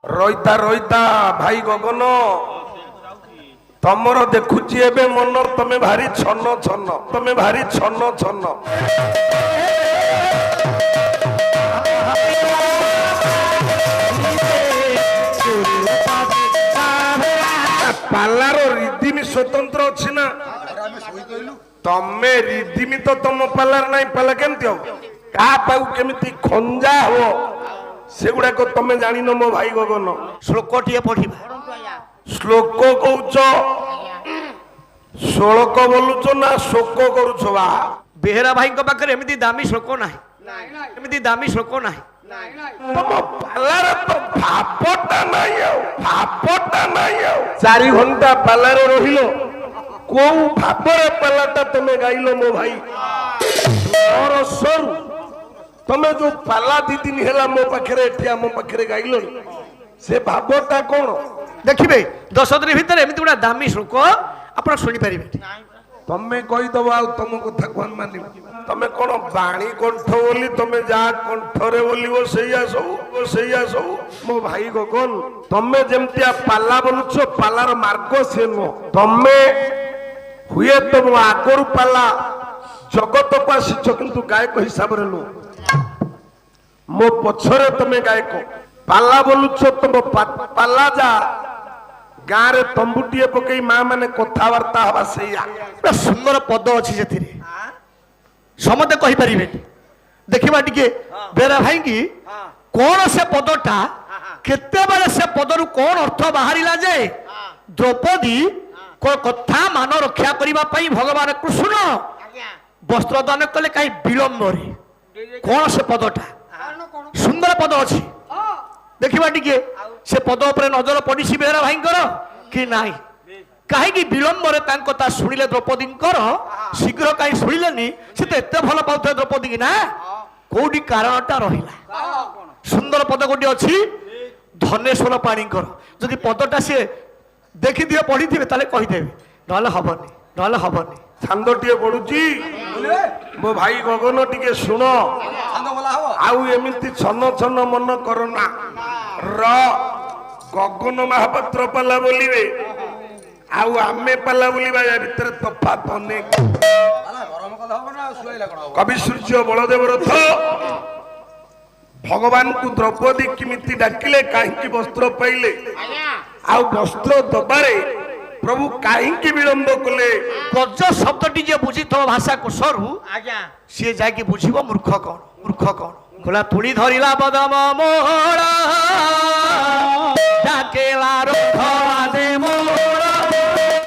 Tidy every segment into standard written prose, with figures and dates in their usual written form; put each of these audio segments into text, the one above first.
রইতা রইতা ভাই গগন তমর দেখুছি এবে মন তুমি ভারি ছন্ন ছন্ন তুমি ভারি ছন্ন ছন্ন পালার রিদিমি স্বতন্ত্র অছি না তমে রিদিমি তো তম পালার নাই পালা কেমতি হব কাহা পাউ কেমিতি খঞ্জা হব সেগুড়াক তুমি জানিন মো ভাই গগন শ্লোকটিଏ পଢିବା শ্লোক কৌছ শ্লোক বলুছ না শোক করুছ বা ବେହେରା ଭାଇଙ୍କ ପାଖରେ ଏମିତି ଦାମୀ ଶ୍ଲୋକ ନାହିଁ ଏମିତି ଦାମୀ ଶ୍ଲୋକ ନାହିଁ ତମ ପାଲାର ତ ଭାବଟା ନାହିଁ ଆଉ ଭାବଟା ନାହିଁ ଆଉ 4 ଘଣ୍ଟା ପାଲାରେ ରହିଲ କୋଉ ଭାବରେ ପାଲାଟା ତମେ ଗାଇଲ ମୋ ଭାଇ ମୋର ସରୁ ତମେ ଯୋଉ ପାଲା 2 ଦିନ ହେଲା ମୋ ପାଖରେ ଏଠି ଆମ ପାଖରେ ଗାଇଲ ସେ ଭାବଟା କଣ ଦେଖିବେ 10 ଦିନ ଭିତରେ ଏମିତି ଗୋଟେ ଦାମୀ ଶ୍ଲୋକ ଆପଣ ଶୁଣିପାରିବେ ତମେ କହିଦବ ଆଉ ତମ କଥା କଣ ମାନିବ ତମେ କଣ ବାଣୀ କଣ୍ଠ ବୋଲି ତମେ ଯାହା କଣ୍ଠରେ ବୋଲିବ ସେଇଆ ସବୁ ମୋ ଭାଇ ଗଗନ ତମେ ଯେମିତିଆ ପାଲା ବୋଲୁଛ ପାଲାର ମାର୍ଗ ସେ ନୁହଁ ତମେ ହୁଏ ତ ମୋ ଆଗରୁ ପାଲା ଜଗତକୁ ଆସିଛ କିନ୍ତୁ ଗାୟକ ହିସାବରେ ନୁହଁ ମୋ ପଛରେ ତମେ ଗାୟକ ପାଲା ବୋଲୁଛ ତମ ପାଲା ଯା ଗାଁରେ ତମ୍ବୁଟିଏ ପକେଇ ମା ମାନେ କଥାବାର୍ତ୍ତା ହବା ସେଇଆ ସୁନ୍ଦର ପଦ ଅଛି ସେଥିରେ ସମସ୍ତେ କହିପାରିବେନି ଦେଖିବା ଟିକେ ବେହେରା ଭାଇକି କଣ ସେ ପଦଟା କେତେବେଳେ ସେ ପଦରୁ କଣ ଅର୍ଥ ବାହାରିଲା ଯେ ଦ୍ରୌପଦୀ କଥା ମାନ ରକ୍ଷା କରିବା ପାଇଁ ଭଗବାନ କୃଷ୍ଣ ବସ୍ତ୍ର ଦାନ କଲେ କାହିଁ ବିଳମ୍ବରେ କଣ ସେ ପଦଟା ସୁନ୍ଦର ପଦ ଅଛି ଦେଖିବା ଟିକେ ସେ ପଦ ଉପରେ ନଜର ପଡ଼ିଛି ବେହେରା ଭାଇଙ୍କର କି ନାହିଁ କାହିଁକି ବିଳମ୍ବରେ ତାଙ୍କ କଥା ଶୁଣିଲେ ଦ୍ରୌପଦୀଙ୍କର ଶୀଘ୍ର କାହିଁ ଶୁଣିଲେନି ସେ ତ ଏତେ ଭଲ ପାଉଥିଲେ ଦ୍ରୌପଦୀ ନା କୋଉଠି କାରଣଟା ରହିଲା ସୁନ୍ଦର ପଦ ଗୋଟିଏ ଅଛି ଧନେଶ୍ୱର ପାଣିଙ୍କର ଯଦି ପଦଟା ସେ ଦେଖିଥିବେ ପଢିଥିବେ ତାହେଲେ କହିଦେବେ ନହେଲେ ହବନି ଛାନ୍ଦଟିଏ ପଡୁଛି ମୋ ଭାଇ ଗଗନ ଟିକେ ଶୁଣ ଆଉ ଏମିତି ଛନ ଛନ ମନ କରନା ର ଗଗନ ମହାପାତ୍ର ପାଲା ବୋଲିବେ ଆଉ ଆମେ ପାଲା ବୋଲିବା ୟା ଭିତରେ ତଫାତ ଅନେକ କବି ସୂର୍ଯ୍ୟ ବଳଦେବ ରଥ ଭଗବାନଙ୍କୁ ଦ୍ରୌପଦୀ କେମିତି ଡାକିଲେ କାହିଁକି ବସ୍ତ୍ର ପାଇଲେ ଆଉ ବସ୍ତ୍ର ଦବାରେ ପ୍ରଭୁ କାହିଁକି ବିଳମ୍ବ କଲେ ଗଜ ଶବ୍ଦଟି ଯିଏ ବୁଝିଥିବ ଭାଷା କୋଷରୁ ସିଏ ଯାଇକି ବୁଝିବ ମୂର୍ଖ କଣ କହିଲା ତୁଳି ଧରିଲା ବଦମ ମୋହର ଡାକେଲା ରଥରେ ମୋହର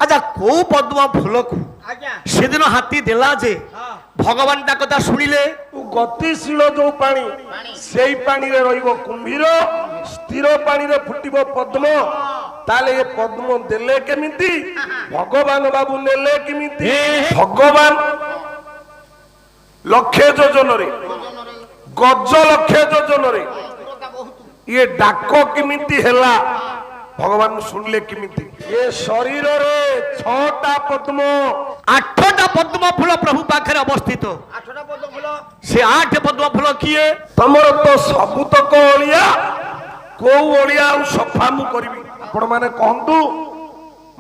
ଆଚ୍ଛା କୋଉ ପଦ୍ମ ଫୁଲକୁ ସେଦିନ ହାତୀ ଦେଲା ଯେ ଭଗବାନ ତା କଥା ଶୁଣିଲେ ଗତିଶୀଳ ଯୋଉ ପାଣି ସେଇ ପାଣିରେ ରହିବ କୁମ୍ଭୀର ସ୍ଥିର ପାଣିରେ ଫୁଟିବ ପଦ୍ମ ତାହେଲେ ଏ ପଦ୍ମ ଦେଲେ କେମିତି ଭଗବାନ ବାବୁ ନେଲେ କେମିତି ଭଗବାନ ଲକ୍ଷେ ଯୋଜନରେ ଗଜ ଲକ୍ଷେ ଯୋଜନରେ ଇଏ ଡାକ କେମିତି ହେଲା ଭଗବାନ ଶୁଣିଲେ କେମିତି ଏ ଶରୀରରେ 6ଟା ପଦ୍ମ 8ଟା ପଦ୍ମ ଫୁଲ ପ୍ରଭୁ ପାଖରେ ଅବସ୍ଥିତ 8ଟା ପଦ୍ମ ଫୁଲ ସେ 8 ପଦ୍ମ ଫୁଲ କିଏ ତମର ତ ସବୁତକ ଅଳିଆ କୋଉ ଅଳିଆ ଆଉ ସଫା ମୁଁ କରିବି ଆପଣ ମାନେ କହନ୍ତୁ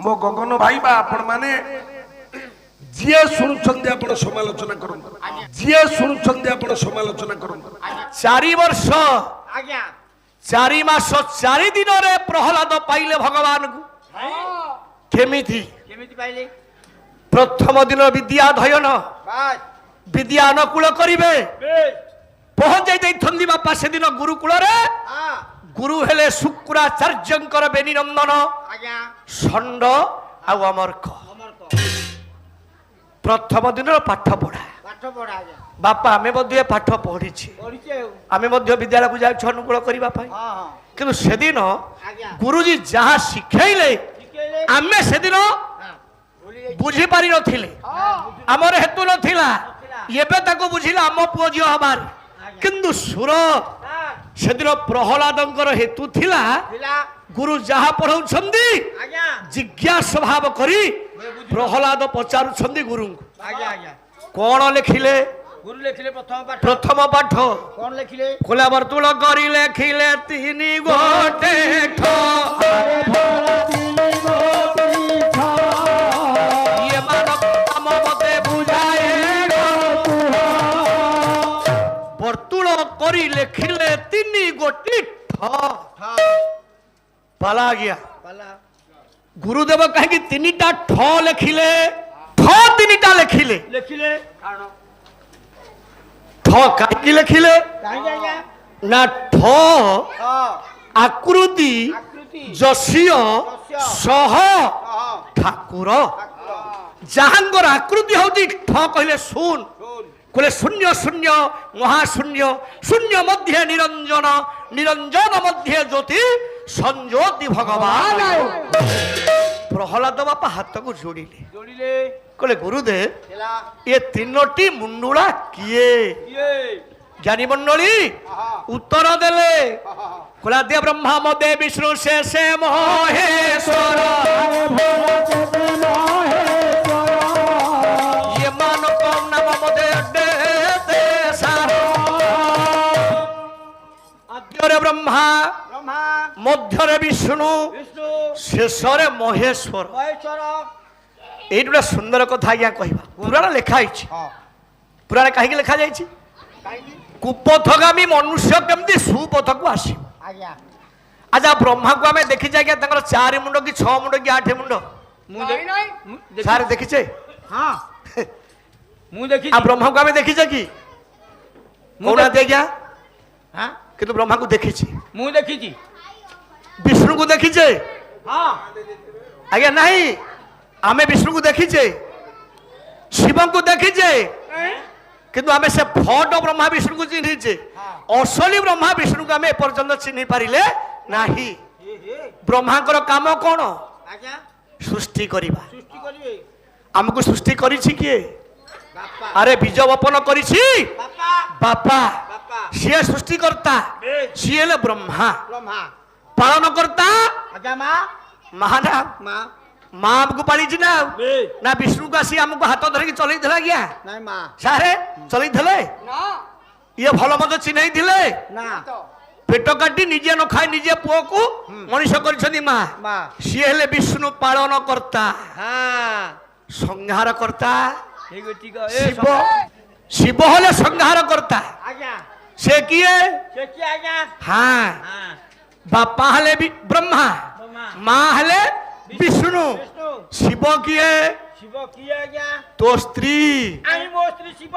ମୋ ଗଗନ ଭାଇ ବା ଆପଣ ମାନେ ଯିଏ ଶୁଣୁଛନ୍ତି ଆପଣ ସମାଲୋଚନା କରନ୍ତୁ 4 ବର୍ଷ 4 ମାସ 4 ଦିନରେ ପ୍ରହ୍ଲାଦ ପାଇଲେ ଭଗବାନଙ୍କୁ କେମିତି ପାଇଲେ ପ୍ରଥମ ଦିନ ବିଦ୍ୟା ଧୟନ ବିଦ୍ୟା ଅନୁକୂଳ କରିବେ ପହଞ୍ଚାଇ ଦେଇଛନ୍ତି ବାପା ସେଦିନ ଗୁରୁକୁଳରେ ଗୁରୁ ହେଲେ ଶୁକ୍ରାଚାର୍ଯ୍ୟଙ୍କର ବେନିନନ୍ଦନ ଷଣ୍ଡ ଆଉ ଅମର୍କ ପ୍ରଥମ ଦିନର ପାଠ ପଢା ବାପା ଆମେ ମଧ୍ୟ ପାଠ ପଢିଛେ ଆମେ ମଧ୍ୟ ବିଦ୍ୟାଳୟକୁ ଯାଉଛୁ ଅନୁକୂଳ କରିବା ପାଇଁ କିନ୍ତୁ ସେଦିନ ଗୁରୁଜୀ ଯାହା ଶିଖେଇଲେ ଆମେ ସେଦିନ ବୁଝିପାରି ନଥିଲେ ଆମର ହେତୁ ନଥିଲା ଏବେ ତାକୁ ବୁଝିଲା ଆମ ପୁଅ ଝିଅ ହବାର କିନ୍ତୁ ସୁର ସେଦିନ ପ୍ରହ୍ଲାଦଙ୍କର ହେତୁ ଥିଲା ଗୁରୁ ଯାହା ପଢାଉଛନ୍ତି ଜିଜ୍ଞାସା ଭାବ କରି ପ୍ରହ୍ଲାଦ ପଚାରୁଛନ୍ତି ଗୁରୁଙ୍କୁ କଣ ଲେଖିଲେ गुरु लेखिले प्रथम पाठ कौन लेखिले खोला वर्तुल करी लेखिले तीन गोटे ପାଲା ଆଜ୍ଞା ପାଲା ଗୁରୁଦେବ କାହିଁକି ତିନିଟା ଠ ଲେଖିଲେ ଠ ତିନିଟା ଲେଖିଲେ ଲେଖିଲେ କାରଣ ଠ କାହିଁକି ଲେଖିଲେ କାହିଁକି ଆଜ୍ଞା ନା ଠ ହଁ ଆକୃତି ଆକୃତି ଯଶୀୟ ସହ ଠାକୁର ଯାହାଙ୍କର ଆକୃତି ହଉଛି ଠ କହିଲେ ଶୂନ ଶୁଣ କହିଲେ ଶୂନ୍ୟ ଶୂନ୍ୟ ମହାଶୂନ୍ୟ ଶୂନ୍ୟ ମଧ୍ୟରେ ନିରଞ୍ଜନ ନିରଞ୍ଜନ ମଧ୍ୟରେ ଜ୍ୟୋତି ସଂଜ୍ୟୋତି ଭଗବାନ ପ୍ରହ୍ଲାଦ ବାପା ହାତକୁ ଯୋଡ଼ିଲେ ଯୋଡ଼ିଲେ କହିଲେ ଗୁରୁଦେବ ହେଲା ଏ ତିନୋଟି ମୁଣ୍ଡୁଳା କିଏ କିଏ ଜ୍ଞାନୀ ମଣ୍ଡଳୀ ଉତ୍ତର ଦେଲେ କହିଲା ଦେ ବ୍ରହ୍ମା ମଦେ ବିଷ୍ଣୁ ଶେଷେ ମହେଶ୍ୱର ये मानो कम नाम मदे अड्डे देसार आद्यरे ब्रह्मा ବ୍ରହ୍ମା ମଧ୍ୟରେ ବିଷ୍ଣୁ ବିଷ୍ଣୁ ଶେଷରେ ମହେଶ୍ୱର ମହେଶ୍ୱର ଏଇଠି ଗୋଟେ ସୁନ୍ଦର କଥା ଆଜ୍ଞା କହିବା ପୁରାଣ ଲେଖା ହେଇଛି ହଁ ପୁରାଣ କାହିଁକି ଲେଖା ଯାଇଛି କାହିଁକି କୁପଥଗାମୀ ମନୁଷ୍ୟ କେମିତି ସୁପଥକୁ ଆସିବ ଆଜ୍ଞା ଆଚ୍ଛା ବ୍ରହ୍ମାକୁ ଆମେ ଦେଖିଛେ ଆଜ୍ଞା ତାଙ୍କର 4 ମୁଣ୍ଡ କି 6 ମୁଣ୍ଡ କି 8 ମୁଣ୍ଡ ମୁଁ ଦେଖି ସାର୍ ଦେଖିଛେ ହଁ ମୁଁ ଦେଖିଛି ଆଉ ବ୍ରହ୍ମାକୁ ଆମେ ଦେଖିଛେ କି କହୁନାହାନ୍ତି ଆଜ୍ଞା ହଁ କିନ୍ତୁ ବ୍ରହ୍ମାକୁ ଦେଖିଛି ମୁଁ ଦେଖିଛି ବିଷ୍ଣୁକୁ ଦେଖିଛେ ହଁ ଆଜ୍ଞା ନାହିଁ ଆମେ ବିଷ୍ଣୁକୁ ଦେଖିଛେ ଶିବଙ୍କୁ ଦେଖିଛେ କିନ୍ତୁ ଆମେ ସେ ଫଟୋ ବ୍ରହ୍ମା ବିଷ୍ଣୁକୁ ଚିହ୍ନିଛେ ଅସଲି ବ୍ରହ୍ମା ବିଷ୍ଣୁକୁ ଆମେ ଏପର୍ଯ୍ୟନ୍ତ ଚିହ୍ନି ପାରିଲେ ନାହିଁ ବ୍ରହ୍ମାଙ୍କର କାମ କଣ ଆଜ୍ଞା ସୃଷ୍ଟି କରିବା ସୃଷ୍ଟି କରିବେ ଆମକୁ ସୃଷ୍ଟି କରିଛି କିଏ ବାପା ଆରେ ବୀଜ ବପନ କରିଛି ବାପା ବାପା ବାପା ସିଏ ସୃଷ୍ଟିକର୍ତ୍ତା ସିଏ ହେଲେ ବ୍ରହ୍ମା ବ୍ରହ୍ମା ପାଳନ କର୍ତ୍ତା ଆଜ୍ଞା ମା ମହାନା ମା ମା ଆମକୁ ପାଳିଛି ନା ବେ ନା ବିଷ୍ଣୁକୁ ଆସି ଆମକୁ ହାତ ଧରିକି ଚଲେଇଥିଲା ଆଜ୍ଞା ନାଇଁ ମା ସାରେ ଚଲେଇଥିଲେ ନା ଇଏ ଭଲ ମନ୍ଦ ଚିହ୍ନେଇଥିଲେ ନା ପେଟ କାଟି ନିଜେ ନ ଖାଇ ନିଜେ ପୁଅକୁ ମଣିଷ କରିଛନ୍ତି ମା ମା ସିଏ ହେଲେ ବିଷ୍ଣୁ ପାଳନ କର୍ତ୍ତା ହଁ ସଂହାର କର୍ତ୍ତା ଠିକ ଠିକ ଶିବ ଶିବ ହେଲେ ସଂହାର କର୍ତ୍ତା ଆଜ୍ଞା ସେ କିଏ ସେ କି ଆଜ୍ଞା ହଁ ହଁ ବାପା ହେଲେ ବ୍ରହ୍ମା ବ୍ରହ୍ମା ମା ହେଲେ ବିଷ୍ଣୁ ବିଷ୍ଣୁ ଶିବ କିଏ ଶିବ କିଏ ଆଜ୍ଞା ତୋ ସ୍ତ୍ରୀ ଆଇ ମୋ ସ୍ତ୍ରୀ ଶିବ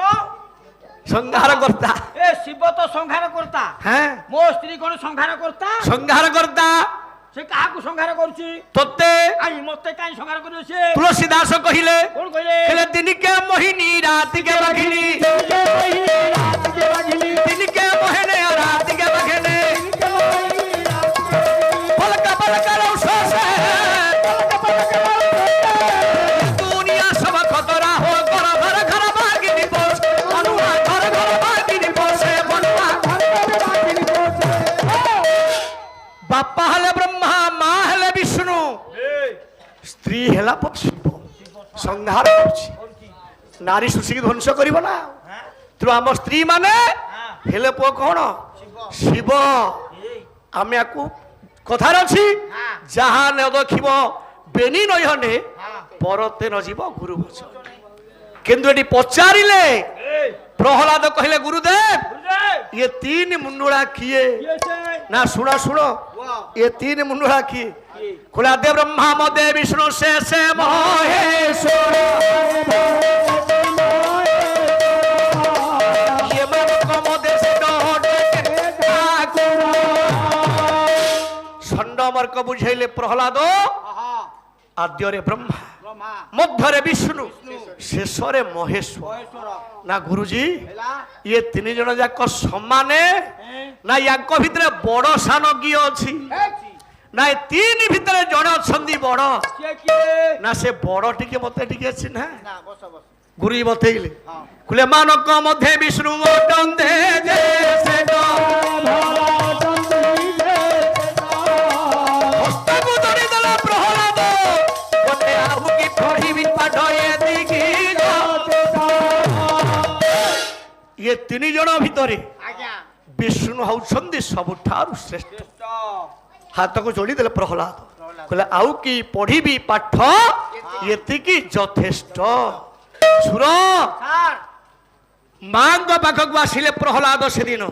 ସଂହାର କର୍ତ୍ତା ଏ ଶିବ ତ ସଂହାର କର୍ତ୍ତା হ্যাঁ ମୋ ସ୍ତ୍ରୀ କଣ ସଂହାର କର୍ତ୍ତା ସଂହାର କର୍ତ୍ତା ସେ କାହାକୁ ସଂହାର କରୁଛି ତୋତେ ଆଇ ମତେ କାଇଁ ସଂହାର କରିବ ସେ ତୁଳସୀ ଦାସ କହିଲେ କଣ କହିଲେ କହିଲେ ଦିନିକେ ମୋହିନୀ ରାତିକେ ବାଘିନୀ ଦିନିକେ ମୋହିନୀ ରାତିକେ ବାଘିନୀ ପଲକା ପଲକା ରଉସେ ଦୁନିଆ ସବ ଖତରା ହୋ ଘର ଘର ଘର ବାঘିନୀ ବୋସ মনুয়া ঘর ঘর বাঘিনী বসে মনুয়া বাপা হলে ব্রহ্মা মা হলে বিষ্ণু স্ত্রী হেলা শিব সংহার করছি নারী সুশীকে ধ্বংস করিব না তেଣୁ ଆମ ସ୍ତ୍ରୀ ମାନେ ହେଲେ ପୁଅ କଣ ଶିବ ଆମେ ଆକୁ କଥାରେ ଅଛି ଯାହା ନ ଦେଖିବ ବେନି ନୟନେ ପରତେ ନ ଯିବ ଗୁରୁ ବଚନ କିନ୍ତୁ ଏଠି ପଚାରିଲେ ପ୍ରହ୍ଲାଦ କହିଲେ ଗୁରୁଦେବ ଇଏ 3 ମୁଣ୍ଡୁଳା କିଏ ନା ଶୁଣ ଶୁଣ ये 3 मुंडुला की खुला दे ब्रह्मा मदे विष्णु शेषे महेश्वर ये मन को मदे से डोडे ठाकुर षण्डमर्क बुझेले प्रहलाद आद्य रे ब्रह्मा ब्रह्मा मध्य रे विष्णु शेषरे महेश्वर ना गुरुजी ये 3 जन जाक समाने ना याक भितरे बड़ सान किए अछि ना 3 भितरे जण अछंदी बड़ ସେ କିଏ ना से बड़ टिके मते टिके अछि ना ନା ବସ ବସ गुरुजी बतेइले कुले मानक मध्य विष्णु दंदे जे से दो हस्तकु धरि देला प्रहलाद कोने आहु की पढ़ी भी पढ़ए दिखी ये 3 जण भितरे ଆଜ୍ଞା विष्णु हौछंदी सबुठारु श्रेष्ठ ଶ୍ରେଷ୍ଠ हाथ को जोड़ी देले प्रहलाद कहले आउ की पढ़ी पाठ एतिकी यथेष्ट सुर ସାର୍ मांग पाखक आसिले प्रहलाद से दिन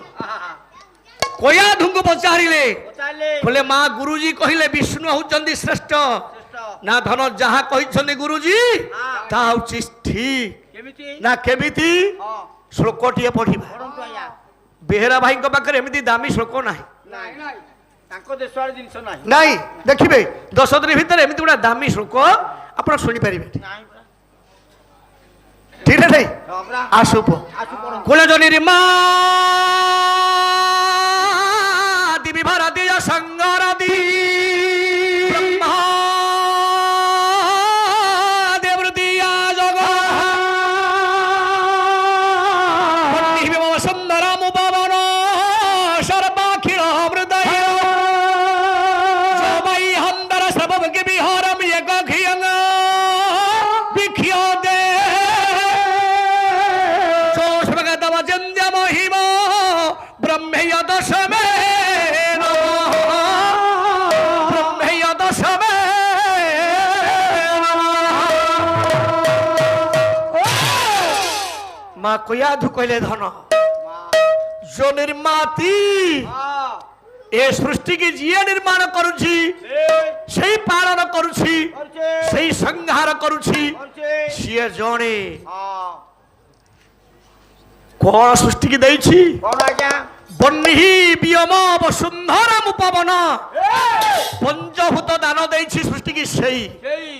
କୟାଧୁଙ୍କୁ ପଚାରିଲେ ପଚାରିଲେ ବୋଲେ ମା ଗୁରୁଜୀ କହିଲେ ବିଷ୍ଣୁ ହଉଛନ୍ତି ଶ୍ରେଷ୍ଠ ଶ୍ରେଷ୍ଠ ନା ଧନ ଯାହା କହିଛନ୍ତି ଗୁରୁଜୀ ହଁ। ତାହା ହଉଛି ଠିକ କେମିତି ନା କେମିତି ହଁ ଶ୍ଲୋକଟିଏ ପଢିବା ପଢନ୍ତୁ ଆଜ୍ଞା ବେହେରା ଭାଇଙ୍କ ପାଖରେ ଏମିତି ଦାମୀ ଶ୍ଲୋକ ନାହିଁ ନାଇଁ ତାଙ୍କ ଦେଶ ଆଡେ ଜିନିଷ ନାହିଁ ନାଇଁ ଦେଖିବେ 10 ଦିନ ଭିତରେ ଏମିତି ଗୋଟେ ଦାମୀ ଶ୍ଲୋକ ଆପଣ ଶୁଣିପାରିବେ ନାଇଁ ପରା। ଠିକ ନା ନାଇଁ ହଁ ପରା। ଆସୁ ଆସୁ ପଢନ୍ତୁ କୁଳଜନୀ ମା ଦିବି ଭାରତୀୟ ସଂଗର ଦି ବ୍ରହ୍ମା ଦେବୃତିଆ ଜଗ ବନ୍ଦିବି ମମ ସୁନ୍ଦରମ ପବନ ସର୍ବାଖିଳ ହୃଦୟ ଜବାଇ ହନ୍ଦର ସବକି ବିହରମ ଏକ ଖିୟଙ୍ଗ ବିଖ୍ୟ ଦେ ଚୋଷଭଗତମ ଜନ୍ୟ ମହିମ ବ୍ରହ୍ମେୟ ଦଶମେ ବ୍ରହ୍ମେୟ ଦଶମେ ମା କୟାଧୁ କହିଲେ ଧନ जो निर्माती ହଁ ए सृष्टि की जिए निर्माण करुछि सेई पालन करुछि କରୁଛେ सेई संहार करुछि କରୁଛେ सिए जणे ହଁ कोन सृष्टि की दैछि କଣ ଆଜ୍ଞା बन्ही बियम वसुंधर मुपवन पंचभूत दान दैछि सृष्टि की सेई ସେଇ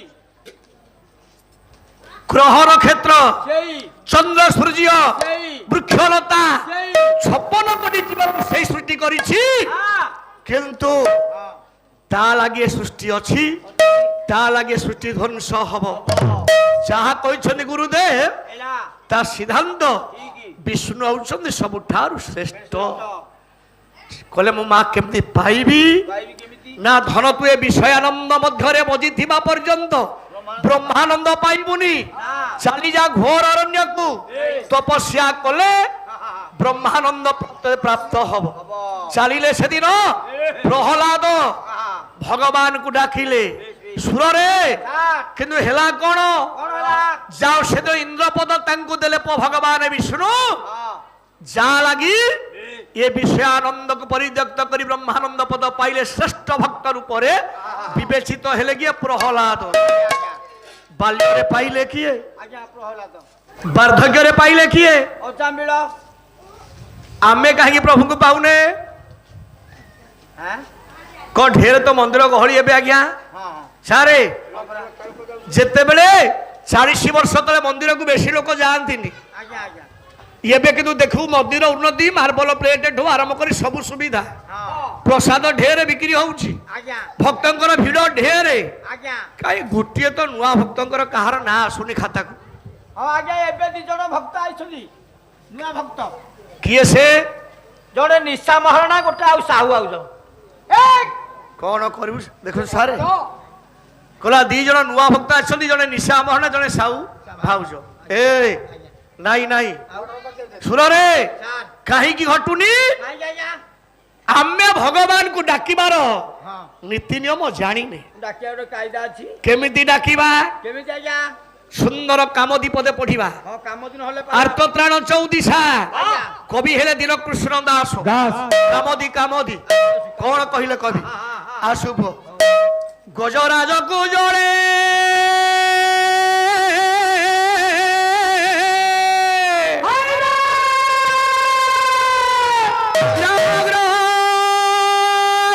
ग्रहर क्षेत्र ସେଇ चंद्र सूर्य ସେଇ वृक्षलता ସେଇ 56 कोटी जीव सेई सृष्टि करिछि ହଁ किंतु ହଁ ता लागे सृष्टि अछि ता लागे सृष्टि ध्वंस हब जहा कहते गुरुदेव ଏଲା ता सिद्धांत ଠିକ विष्णु होउछन्ति सबुठारु श्रेष्ठ कहले मो मां केमती पाइबी ପାଇବି କେମିତି ना धन तुए विषयानंद मध्यरे बजिथिबा पर्यंत ब्रह्मानंद पाइबुनी चली जा घोर अरण्य को तपस्या कले ब्रह्मानंद प्राप्त हब चलिले से दिन प्रहलाद भगवान को डाकिले सुर रे किंतु हेला कोन କଣ ହେଲା जाओ से तो इंद्रपद तांकु देले भगवान विष्णु ହଁ जा लगी ये विषयानंद को परित्यक्त करी ब्रह्मानंद पद पाइले श्रेष्ठ भक्त रूप रे विवेचित हेले किए प्रहलाद बाल्य रे पाइले किए ଆଜ୍ଞା ପ୍ରହଲାଦ वार्धक्य रे पाइले किए ଅଚାମିଳ आमे कहीं प्रभु को पाउने ହଁ को ढेर तो मंदिर गहली एबे आज्ञा ହଁ सारे ହଁ ପରା। जेते बेले 40 वर्ष तले मंदिर को बेसी लोक जानतिनी ଆଜ୍ଞା ଆଜ୍ଞା एबे किंतु देखु मंदिर उन्नति मार्बल प्लेट ठो आरंभ करी सब सुविधा ହଁ प्रसाद ढेर बिक्री होउची ଆଜ୍ଞା भक्तंकर भिड़ ढेर ଆଜ୍ଞା कहीं गोटे तो नुआ भक्तंकर कहार ना आसुनी खाता को ହଁ ଆଜ୍ଞା ଏବେ ଦି ଜଣ ଭକ୍ତ ଆଇଛନ୍ତି ନୂଆ ଭକ୍ତ किए से ଜଣେ ନିଶା ମହାରଣା ଗୋଟେ ଆଉ ସାହୁ ଆଉଛ कौन करू देखो सारे कहला दी जन नुआ भक्त आछंती जने निशा महना जने साऊ भाउज ए नाई नाई सुर रे काहे की घटुनी ଆଜ୍ଞା आम्य भगवान को डाकिबार ହଁ नीति नियम जानिने ଡାକିବା ଗୋଟେ କାଇଦା ଅଛି केमिति डाकिबा କେମିତି ଆଜ୍ଞା सुंदर कामदी पदे पढ़िबा ହଁ କାମ ଦିନ ହେଲେ आर्तत्राण चौदिशा ଆଜ୍ଞା कवि हेले दिन कृष्ण दास कामदी कामदी कौन कहिले कवि आशुभ गजराज को जड़े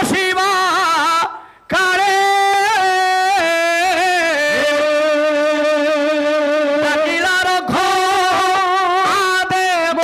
शिवा कारे डाकिलार देव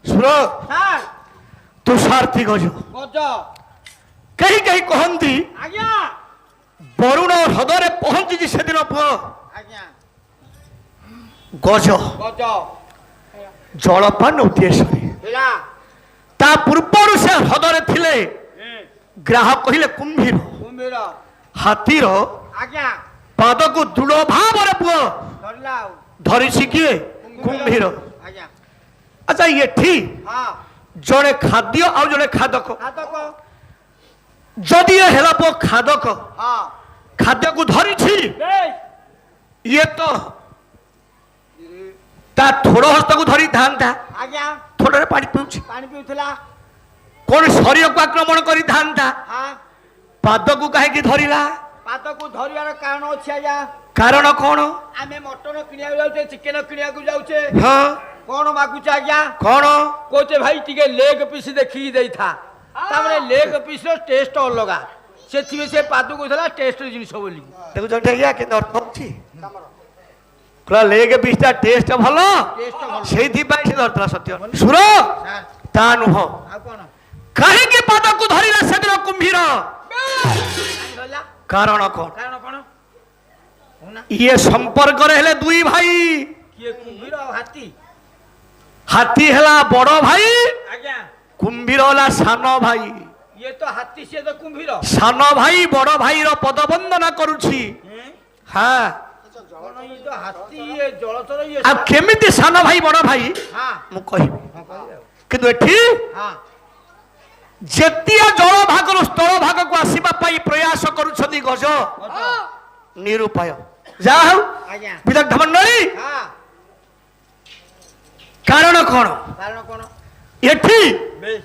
ଶୁଣ ସାର୍ ତୁଷାର୍ଥୀ ଗଜ ଗଜ କେହି କେହି କହନ୍ତି ଆଜ୍ଞା ବରୁଣ ହ୍ରଦରେ ପହଞ୍ଚିଛି ସେଦିନ ପୁଅ ଆଜ୍ଞା ଗଜ ଗଜ ଜଳପାନ ଉଦ୍ଦେଶ୍ୟରେ ହେଲା ତା ପୂର୍ବରୁ ସେ ହ୍ରଦରେ ଥିଲେ ଗ୍ରାହ କହିଲେ କୁମ୍ଭୀର କୁମ୍ଭୀର ହାତୀର ଆଜ୍ଞା ପାଦକୁ ଦୃଢ ଭାବରେ ପୁଅ ଧରିଲା ଆଉ ଧରିଛି କିଏ କୁମ୍ଭୀର ଆଜ୍ଞା ଆଚ୍ଛା ଏଠି ହଁ ଜଣେ ଖାଦ୍ୟ ଆଉ ଜଣେ ଖାଦକ ହାତକ ଯଦି ଏ ହେଲା ପୁଅ ଖାଦକ ହଁ ଖାଦ୍ୟକୁ ଧରିଛି ବେଶ ଇଏ ତ ତା ଥୋଡ଼ ହସ୍ତକୁ ଧରି ଥାନ୍ତା ଆଜ୍ଞା ଥୋଡ଼ରେ ପାଣି ପିଉଛି ପାଣି ପିଉଥିଲା କଣ ଶରୀରକୁ ଆକ୍ରମଣ କରିଥାନ୍ତା ହଁ ପାଦକୁ କାହିଁକି ଧରିଲା ପାଦକୁ ଧରିବାର କାରଣ ଅଛି ଆଜ୍ଞା କାରଣ କଣ ଆମେ ମଟନ କିଣିବାକୁ ଯାଉଛେ ଚିକେନ କିଣିବାକୁ ଯାଉଛେ ହଁ କଣ ମାଗୁଛେ ଆଜ୍ଞା କଣ କହୁଛେ ଭାଇ ଟିକେ ଲେଗ ପିସ୍ ଦେଖିକି ଦେଇଥା ତାପରେ ଲେଗ ପିସ୍ ର ଟେଷ୍ଟ ଅଲଗା ସେଥିପାଇଁ ସେ ପାଦକୁ ଥିଲା ଟେଷ୍ଟ ଜିନିଷ ବୋଲି ଦେଖୁଛନ୍ତି ଆଜ୍ଞା କେତେ ଅର୍ଥ ଅଛି କହିଲା ଲେଗ ପିସଟା ଟେଷ୍ଟ ଭଲ ଟେଷ୍ଟ ଭଲ ସେଇଥିପାଇଁ ସେ ଧରିଥିଲା ସତ୍ୟ ସୁର ସାର୍ ତା ନୁହଁ ଆଉ କଣ କାହିଁକି ପାଦକୁ ଧରିଲା ସେଦିନ କୁମ୍ଭୀର କାହିଁ ଧରିଲା କାରଣ କଣ କାରଣ କଣ କହୁନା ଇଏ ସମ୍ପର୍କରେ ହେଲେ ଦୁଇ ଭାଇ କିଏ କୁମ୍ଭୀର ଆଉ ହାତୀ ହାତୀ ହେଲା ବଡ ଭାଇ ଆଜ୍ଞା କୁମ୍ଭୀର ହେଲା ସାନ ଭାଇ ଇଏ ତ ହାତୀ ସିଏ ତ କୁମ୍ଭୀର ସାନ ଭାଇ ବଡ ଭାଇର ପଦ ବନ୍ଦନା କରୁଛି ହଁ କଣ ଇଏ ତ ହାତୀ ଇଏ ଜଳଚର ଇଏ ଆଉ କେମିତି ସାନ ଭାଇ ବଡ ଭାଇ ହଁ ମୁଁ କହିବି ହଁ କହିବେ ଆଉ। କିନ୍ତୁ ଏଠି ହଁ ଯେତିକି ଜଳ ଭାଗରୁ ସ୍ଥଳ ଭାଗକୁ ଆସିବା ପାଇଁ ପ୍ରୟାସ କରୁଛନ୍ତି ଗଜ ଗଜ। ନିରୁପାୟ ଯାହା ହଉ ଆଜ୍ଞା ବିଦଗ୍ଧ ମଣ୍ଡଳୀ ହଁ କାରଣ କଣ କାରଣ କଣ ଏଠି ବେଶ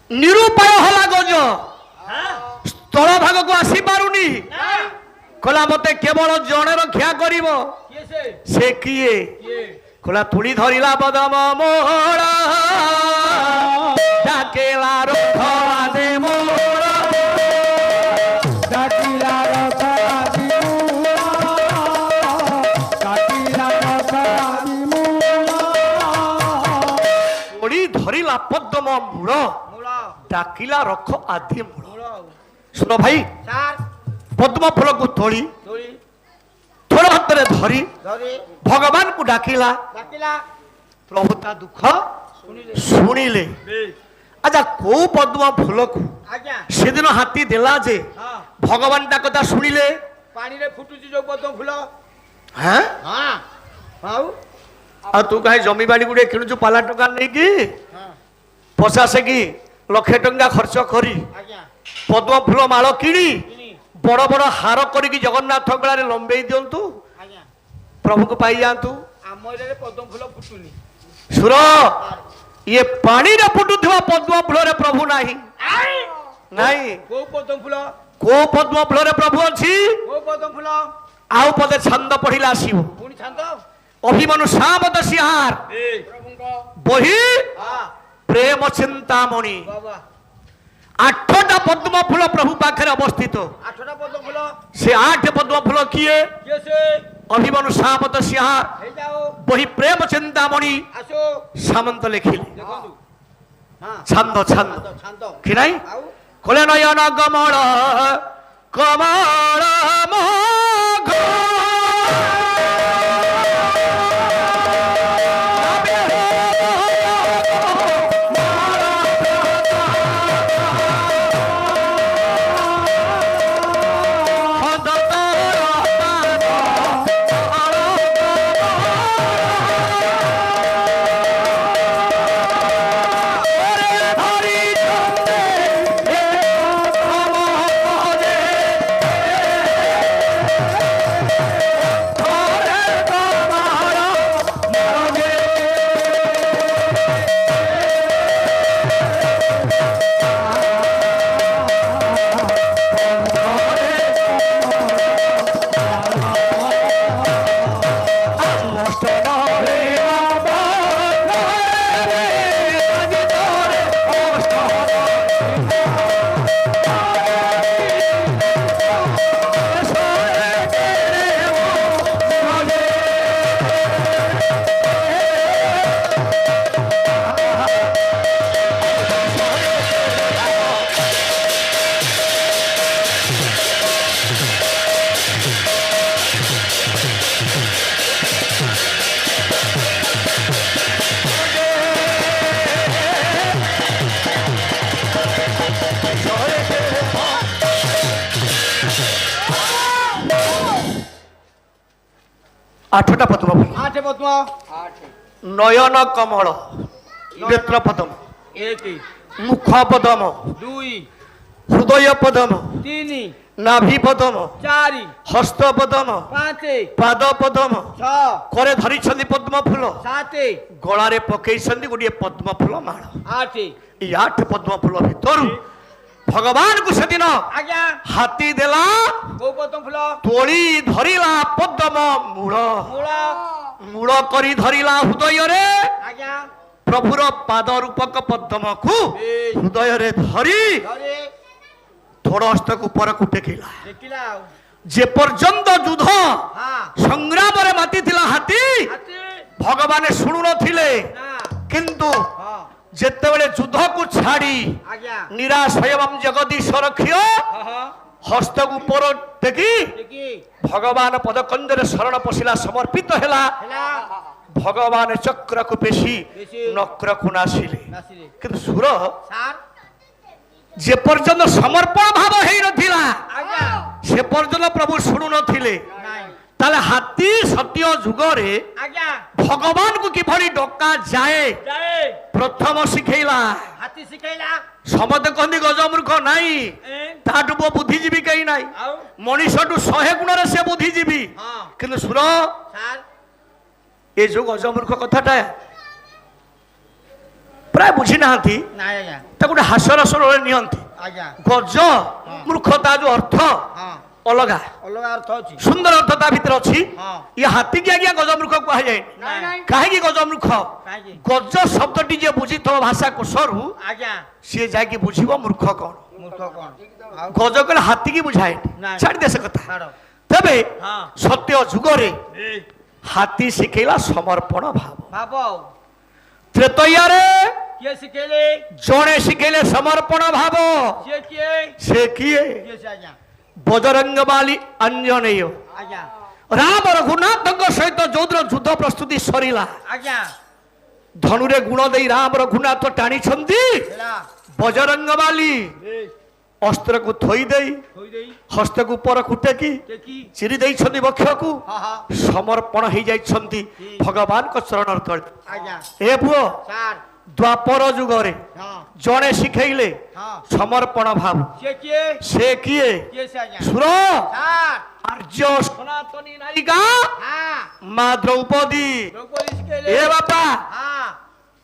ନିରୁପାୟ ହେଲା ଗଜ ହଁ ସ୍ଥଳ ଭାଗକୁ ଆସି ପାରୁନି ନା କହିଲା ମତେ କେବଳ ଜଣେ ରକ୍ଷା କରିବ କିଏ ସେ ସେ କିଏ କିଏ କହିଲା ତୁଳି ଧରିଲା ବଦମ ମୋହର ଡାକେଲା ରଥବାଦେ ମୋହର କାଟିଲା ରଥ ଆଦି କାଟିଲା ରଥ ଆଦି ତୁଳି ଧରିଲା ପଦ୍ମ ମୂଳ ମୂଳ ଡାକିଲା ରଖ ଆଦି ମୂଳ ମୂଳ ଶୁଣ ଭାଇ ସାର୍ ପଦ୍ମ ଫୁଲକୁ ତୋଳି ଦୋଳି ଥୋଡ଼ ହାତରେ ଧରି ଧରି ଭଗବାନଙ୍କୁ ଡାକିଲା ଡାକିଲା ପ୍ରଭୁ ତା ଦୁଃଖ ଶୁଣିଲେ ଶୁଣିଲେ ବେଶ ଆଚ୍ଛା କୋଉ ପଦ୍ମ ଫୁଲକୁ ଆଜ୍ଞା ସେଦିନ ହାତୀ ଦେଲା ଯେ ହଁ ଭଗବାନ ତା କଥା ଶୁଣିଲେ ପାଣିରେ ଫୁଟୁଛି ଯୋଉ ପଦ୍ମ ଫୁଲ ହଁ ହଁ ଆଉ ଆଉ ତୁ କାହିଁ ଜମିବାଡି ଗୁଡେ କିଣୁଛୁ ପାଲା ଟଙ୍କା ନେଇକି ହଁ 85 ଲକ୍ଷ ଟଙ୍କା ଖର୍ଚ୍ଚ କରି ଆଜ୍ଞା ପଦ୍ମ ଫୁଲ ମାଳ କିଣି କିଣି ବଡ ବଡ ହାର କରିକି ଜଗନ୍ନାଥ ବେଳାରେ ଲମ୍ବେଇ ଦିଅନ୍ତୁ ଆଜ୍ଞା ପ୍ରଭୁକୁ ପାଇଯାଆନ୍ତୁ ଆମ ଏରିଆରେ ପଦ୍ମ ଫୁଲ ଫୁଟୁନି ସୁର ଇଏ ପାଣିରେ ଫୁଟୁଥିବା ପଦ୍ମ ଫୁଲରେ ପ୍ରଭୁ ନାହିଁ ନାହିଁ କୋଉ ପଦ୍ମ ଫୁଲ କୋଉ ପଦ୍ମ ଫୁଲରେ ପ୍ରଭୁ ଅଛି କୋଉ ପଦ୍ମ ଫୁଲ ଆଉ ପଦେ ଛାନ୍ଦ ପଢିଲା ଆସିବ ପୁଣି ଛାନ୍ତ ଅଭିମନ୍ୟୁ ସାମନ୍ତ ସିଂହାର ପ୍ରଭୁଙ୍କ ବହି ହଁ ପ୍ରେମ ଚିନ୍ତାମଣି ବାବା 8ଟା ପଦ୍ମ ଫୁଲ ପ୍ରଭୁ ପାଖରେ ଅବସ୍ଥିତ 8ଟା ପଦ୍ମ ଫୁଲ ସେ 8 ପଦ୍ମ ଫୁଲ କିଏ କିଏ ସେ ଅଭିମନ୍ୟୁ ସାମନ୍ତ ସିଂହାର ହେଇଯାଉ ବହି ପ୍ରେମ ଚିନ୍ତାମଣି ଆସୁ ସାମନ୍ତ ଲେଖିଲେ ଦେଖନ୍ତୁ ହଁ ଛାନ୍ଦ ଛାନ୍ଦ ଛାନ୍ତ ଛାନ୍ତ କି ନାଇଁ ଆଉ କଲେ ନୟନ କମଳ କମଳ ମୋଘ ଆଠଟା ପଦ୍ମ ଫୁଲ। 8 ପଦ୍ମ 8 ନୟନ କମଳ ନେତ୍ର ପଦ୍ମ, 1 ମୁଖ ପଦ୍ମ, 2 ହୃଦୟ ପଦ୍ମ, 3 ନାଭି ପଦ୍ମ, 4 ହସ୍ତ ପଦ୍ମ, 5 ପାଦ ପଦ୍ମ, 6 କରେ ଧରିଛନ୍ତି ପଦ୍ମ ଫୁଲ, 7 ଗଳାରେ ପକେଇଛନ୍ତି ଗୋଟିଏ ପଦ୍ମ ଫୁଲ ମାଳ। 8 এই 8 ପଦ୍ମ ଫୁଲ ଭିତରୁ ଭଗବାନଙ୍କୁ ସେଦିନ ଆଜ୍ଞା ହାତୀ ଦେଲା, କୋଉ ପଦ୍ମ ଫୁଲ ତୋଳି ଧରିଲା ପଦ୍ମ ମୂଳ, ମୂଳ ମୂଳ କରି ଧରିଲା ହୃଦୟରେ ଆଜ୍ଞା ପ୍ରଭୁର ପାଦ ରୂପକ ପଦ୍ମକୁ ବେଶ। ହୃଦୟରେ ଧରି ଧରେ ଥୋଡ଼ ହସ୍ତକୁ ଉପରକୁ ଟେକିଲା। ଦେଖିଲା ଆଉ ଯେ ପର୍ଯ୍ୟନ୍ତ ଯୁଦ୍ଧ ହଁ ସଂଗ୍ରାମରେ ମାତିଥିଲା ହାତୀ, ହାତୀ ଭଗବାନ ଶୁଣୁନଥିଲେ। ନା କିନ୍ତୁ ହଁ ଯେତେବେଳେ ଯୁଦ୍ଧକୁ ଛାଡ଼ି ଆଜ୍ଞା ନିରାଶ ଏବଂ ଜଗଦୀଶ ରକ୍ଷ ହଁ ହସ୍ତକୁ ଉପର ଟେକି ଦେଖି ଭଗବାନ ପଦକନ୍ଦରେ ଶରଣ ପଶିଲା, ସମର୍ପିତ ହେଲା। ହେଲା ଭଗବାନ ଚକ୍ରକୁ ବେଶୀ ବେଶୀ ନକ୍ରକୁ ନାସିଲେ। ନାସିଲେ କିନ୍ତୁ ସୁର ସାର୍ ଯେ ପର୍ଯ୍ୟନ୍ତ ସମର୍ପଣ ଭାବ ହେଇନଥିଲା ଆଜ୍ଞା ସେ ପର୍ଯ୍ୟନ୍ତ ପ୍ରଭୁ ଶୁଣୁନଥିଲେ। ନାଇଁ ତାହେଲେ ହାତୀ ସତ୍ୟ ଯୁଗରେ ଆଜ୍ଞା ଭଗବାନଙ୍କୁ କିଭଳି ଡକା ଯାଏ ଯାଏ ପ୍ରଥମ ଶିଖେଇଲା। ହାତୀ ଶିଖେଇଲା ସମସ୍ତେ କହନ୍ତି ଗଜମୂର୍ଖ ନାଇଁ, ଏ ତାଠୁ ପୁଅ ବୁଦ୍ଧିଜୀବୀ କେହି ନାହିଁ। ଆଉ ମଣିଷଠୁ 100 ଗୁଣରେ ସେ ବୁଦ୍ଧିଜୀବୀ। ହଁ କିନ୍ତୁ ସୁର ସାର୍ ଏ ଯୋଉ ଗଜମୂର୍ଖ କଥାଟା ପ୍ରାୟ ବୁଝି ନାହାନ୍ତି, ନାଇଁ ଆଜ୍ଞା ତାକୁ ଗୋଟେ ହାସ୍ୟରସରେ ନିଅନ୍ତି। ଆଜ୍ଞା ଗଜ ମୂର୍ଖ ତା ଯୋଉ ଅର୍ଥ ହଁ ଅଲଗା, ଅଲଗା ଅର୍ଥ ଅଛି ସୁନ୍ଦର ଅର୍ଥ ତା ଭିତରେ ଅଛି। ହଁ ଇଏ ହାତୀକି ଆଜ୍ଞା ଗଜମୂର୍ଖ କୁହାଯାଏ। ନାଇଁ କାହିଁକି ଗଜମୂର୍ଖ? କାହିଁକି ଗଜ ଶବ୍ଦଟି ଯିଏ ବୁଝିଥିବ ଭାଷା କୋଷରୁ ଆଜ୍ଞା ସିଏ ଯାଇକି ବୁଝିବ ମୂର୍ଖ କଣ। ମୂର୍ଖ କଣ ଆଉ ଗଜ କହିଲେ ହାତୀକି ବୁଝାଏ, ନାଇଁ। ଛାଡ଼ି ଦେ ସେ କଥା। ଛାଡ଼ ତେବେ ହଁ ସତ୍ୟ ଯୁଗରେ ହାତୀ ଶିଖେଇଲା ସମର୍ପଣ ଭାବ। ଭାବ ଆଉ ତ୍ରେତୟାରେ କିଏ ଶିଖେଇଲେ ଜଣେ ଶିଖେଇଲେ ସମର୍ପଣ ଭାବ। ସିଏ କିଏ ସେ କିଏ? କିଏ ସେ ଆଜ୍ଞା ବଜରଙ୍ଗ ବାଲି ଅଞ୍ଜନେୟ। ଆଜ୍ଞା ରାମ ରଘୁନାଥଙ୍କ ସହିତ ଯୋଉଦିନ ଯୁଦ୍ଧ ପ୍ରସ୍ତୁତି ସରିଲା, ଆଜ୍ଞା ଧନୁରେ ଗୁଣ ଦେଇ ରାମ ରଘୁନାଥ ଟାଣିଛନ୍ତି। ହେଲା ବଜରଙ୍ଗ ବାଲି ବେଶ ଅସ୍ତ୍ରକୁ ଥୋଇ ଦେଇ ହୋଇ ଦେଇ ହସ୍ତକୁ ଉପରକୁ ଟେକି ଟେକି ଚିରି ଦେଇଛନ୍ତି ବକ୍ଷକୁ, ହଁ ହଁ ସମର୍ପଣ ହେଇଯାଇଛନ୍ତି ଭଗବାନଙ୍କ ଚରଣ ତଳେ। ଆଜ୍ଞା ଏ ପୁଅ ସାର୍ ଦ୍ୱାପର ଯୁଗରେ ହଁ ଜଣେ ଶିଖେଇଲେ ହଁ ସମର୍ପଣ ଭାବ। ସିଏ କିଏ ସେ କିଏ? କିଏ ସେ ଆଜ୍ଞା ସୁର ସାର୍ ଆର୍ଯ୍ୟ ସନାତନୀ ନାୟିକା ହଁ ମା ଦ୍ରୌପଦୀ। ଦ୍ରୌପଦୀ ଶିଖେଇଲେ ଏ ବାପା ହଁ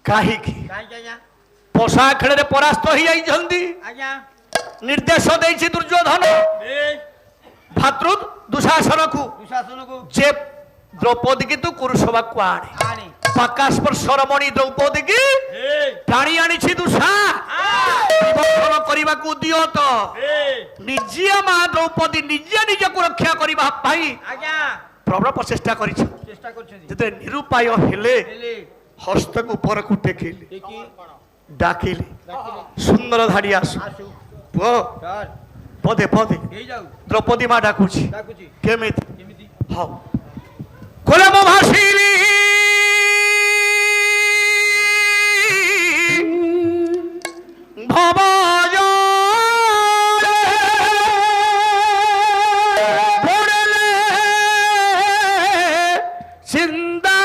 କାହିଁକି କାହିଁକି ଆଜ୍ଞା ପୋଷା ଖେଳରେ ପରାସ୍ତ ହେଇଯାଇଛନ୍ତି? ଆଜ୍ଞା ନିର୍ଦ୍ଦେଶ ଦେଇଛି ଦୁର୍ଯ୍ୟୋଧନ ବେଶ ଭାତୃ ଦୁଶାସନକୁ ଦୁଶାସନକୁ ଯେ ଦ୍ରୌପଦୀ କି ତୁ କୁରୁସଭାକୁ ଆଣେ। ଆଣି ପାକା ସ୍ପର୍ଶର ମଣି ଦ୍ରୌପଦୀ କି ଏ ଟାଣି ଆଣିଛି ଦୁଷା ବିବର୍ତ୍ତନ କରିବାକୁ ଦିଅ ତ। ନିଜେ ମା ଦ୍ରୌପଦୀ ନିଜେ ନିଜକୁ ରକ୍ଷା କରିବା ପାଇଁ ଆଜ୍ଞା ପ୍ରବଳ ପ୍ରଚେଷ୍ଟା କରିଛି। ଚେଷ୍ଟା କରୁଛନ୍ତି ଯେତେବେଳେ ନିରୁପାୟ ହେଲେ ହେଲେ ହସ୍ତକୁ ଉପରକୁ ଟେକିଲେ, ଟେକି ଡାକିଲେ ଡାକିଲେ ସୁନ୍ଦର ଧାଡ଼ି ଆସୁ ଆସୁ ପୁଅ ସାର୍ ପଦେ ପଦେ। ହେଇଯାଉ ଦ୍ରୌପଦୀ ମା ଡାକୁଛି ଡାକୁଛି କେମିତି? କେମିତି ହଉ କୋଲେ ମୋ ଭାସିଲି ଭବଜ ବୁଡ଼ିଲେ ଚିନ୍ତା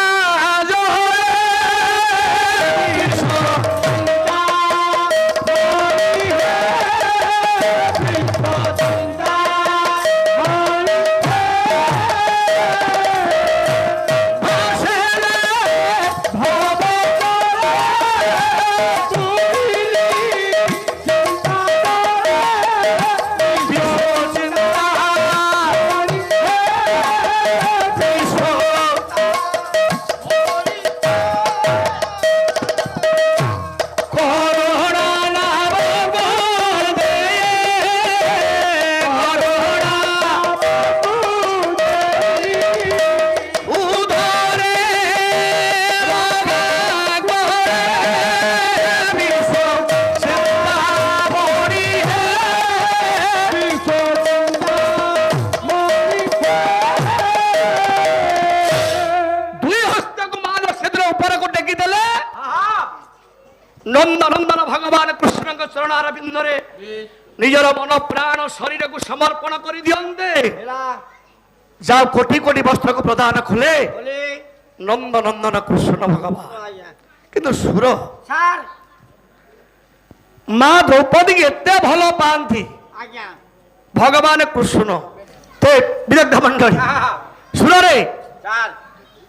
ନନ୍ଦନନ୍ଦନ ଭଗବାନ କୃଷ୍ଣଙ୍କ ଚରଣାର ବିନ୍ଦୁରେ ନିଜର ମନ ପ୍ରାଣ ଶରୀରକୁ ସମର୍ପଣ କରି ଦିଅନ୍ତେ। ହେଲା ଯାଉ କୋଟି କୋଟି ବସ୍ତ୍ରକୁ ପ୍ରଦାନ କଲେ बोले ନନ୍ଦ ନନ୍ଦନ କୃଷ୍ଣ ଭଗବାନ। आज्ञा କିନ୍ତୁ ସୁର सर ମା ଦ୍ରୌପଦୀ ଏତେ ଭଲ ପାଆନ୍ତି आज्ञा ଭଗବାନ କୃଷ୍ଣ ତେ ବିଦଗ୍ଧ ମଣ୍ଡଳୀ हाँ ସୁରରେ सर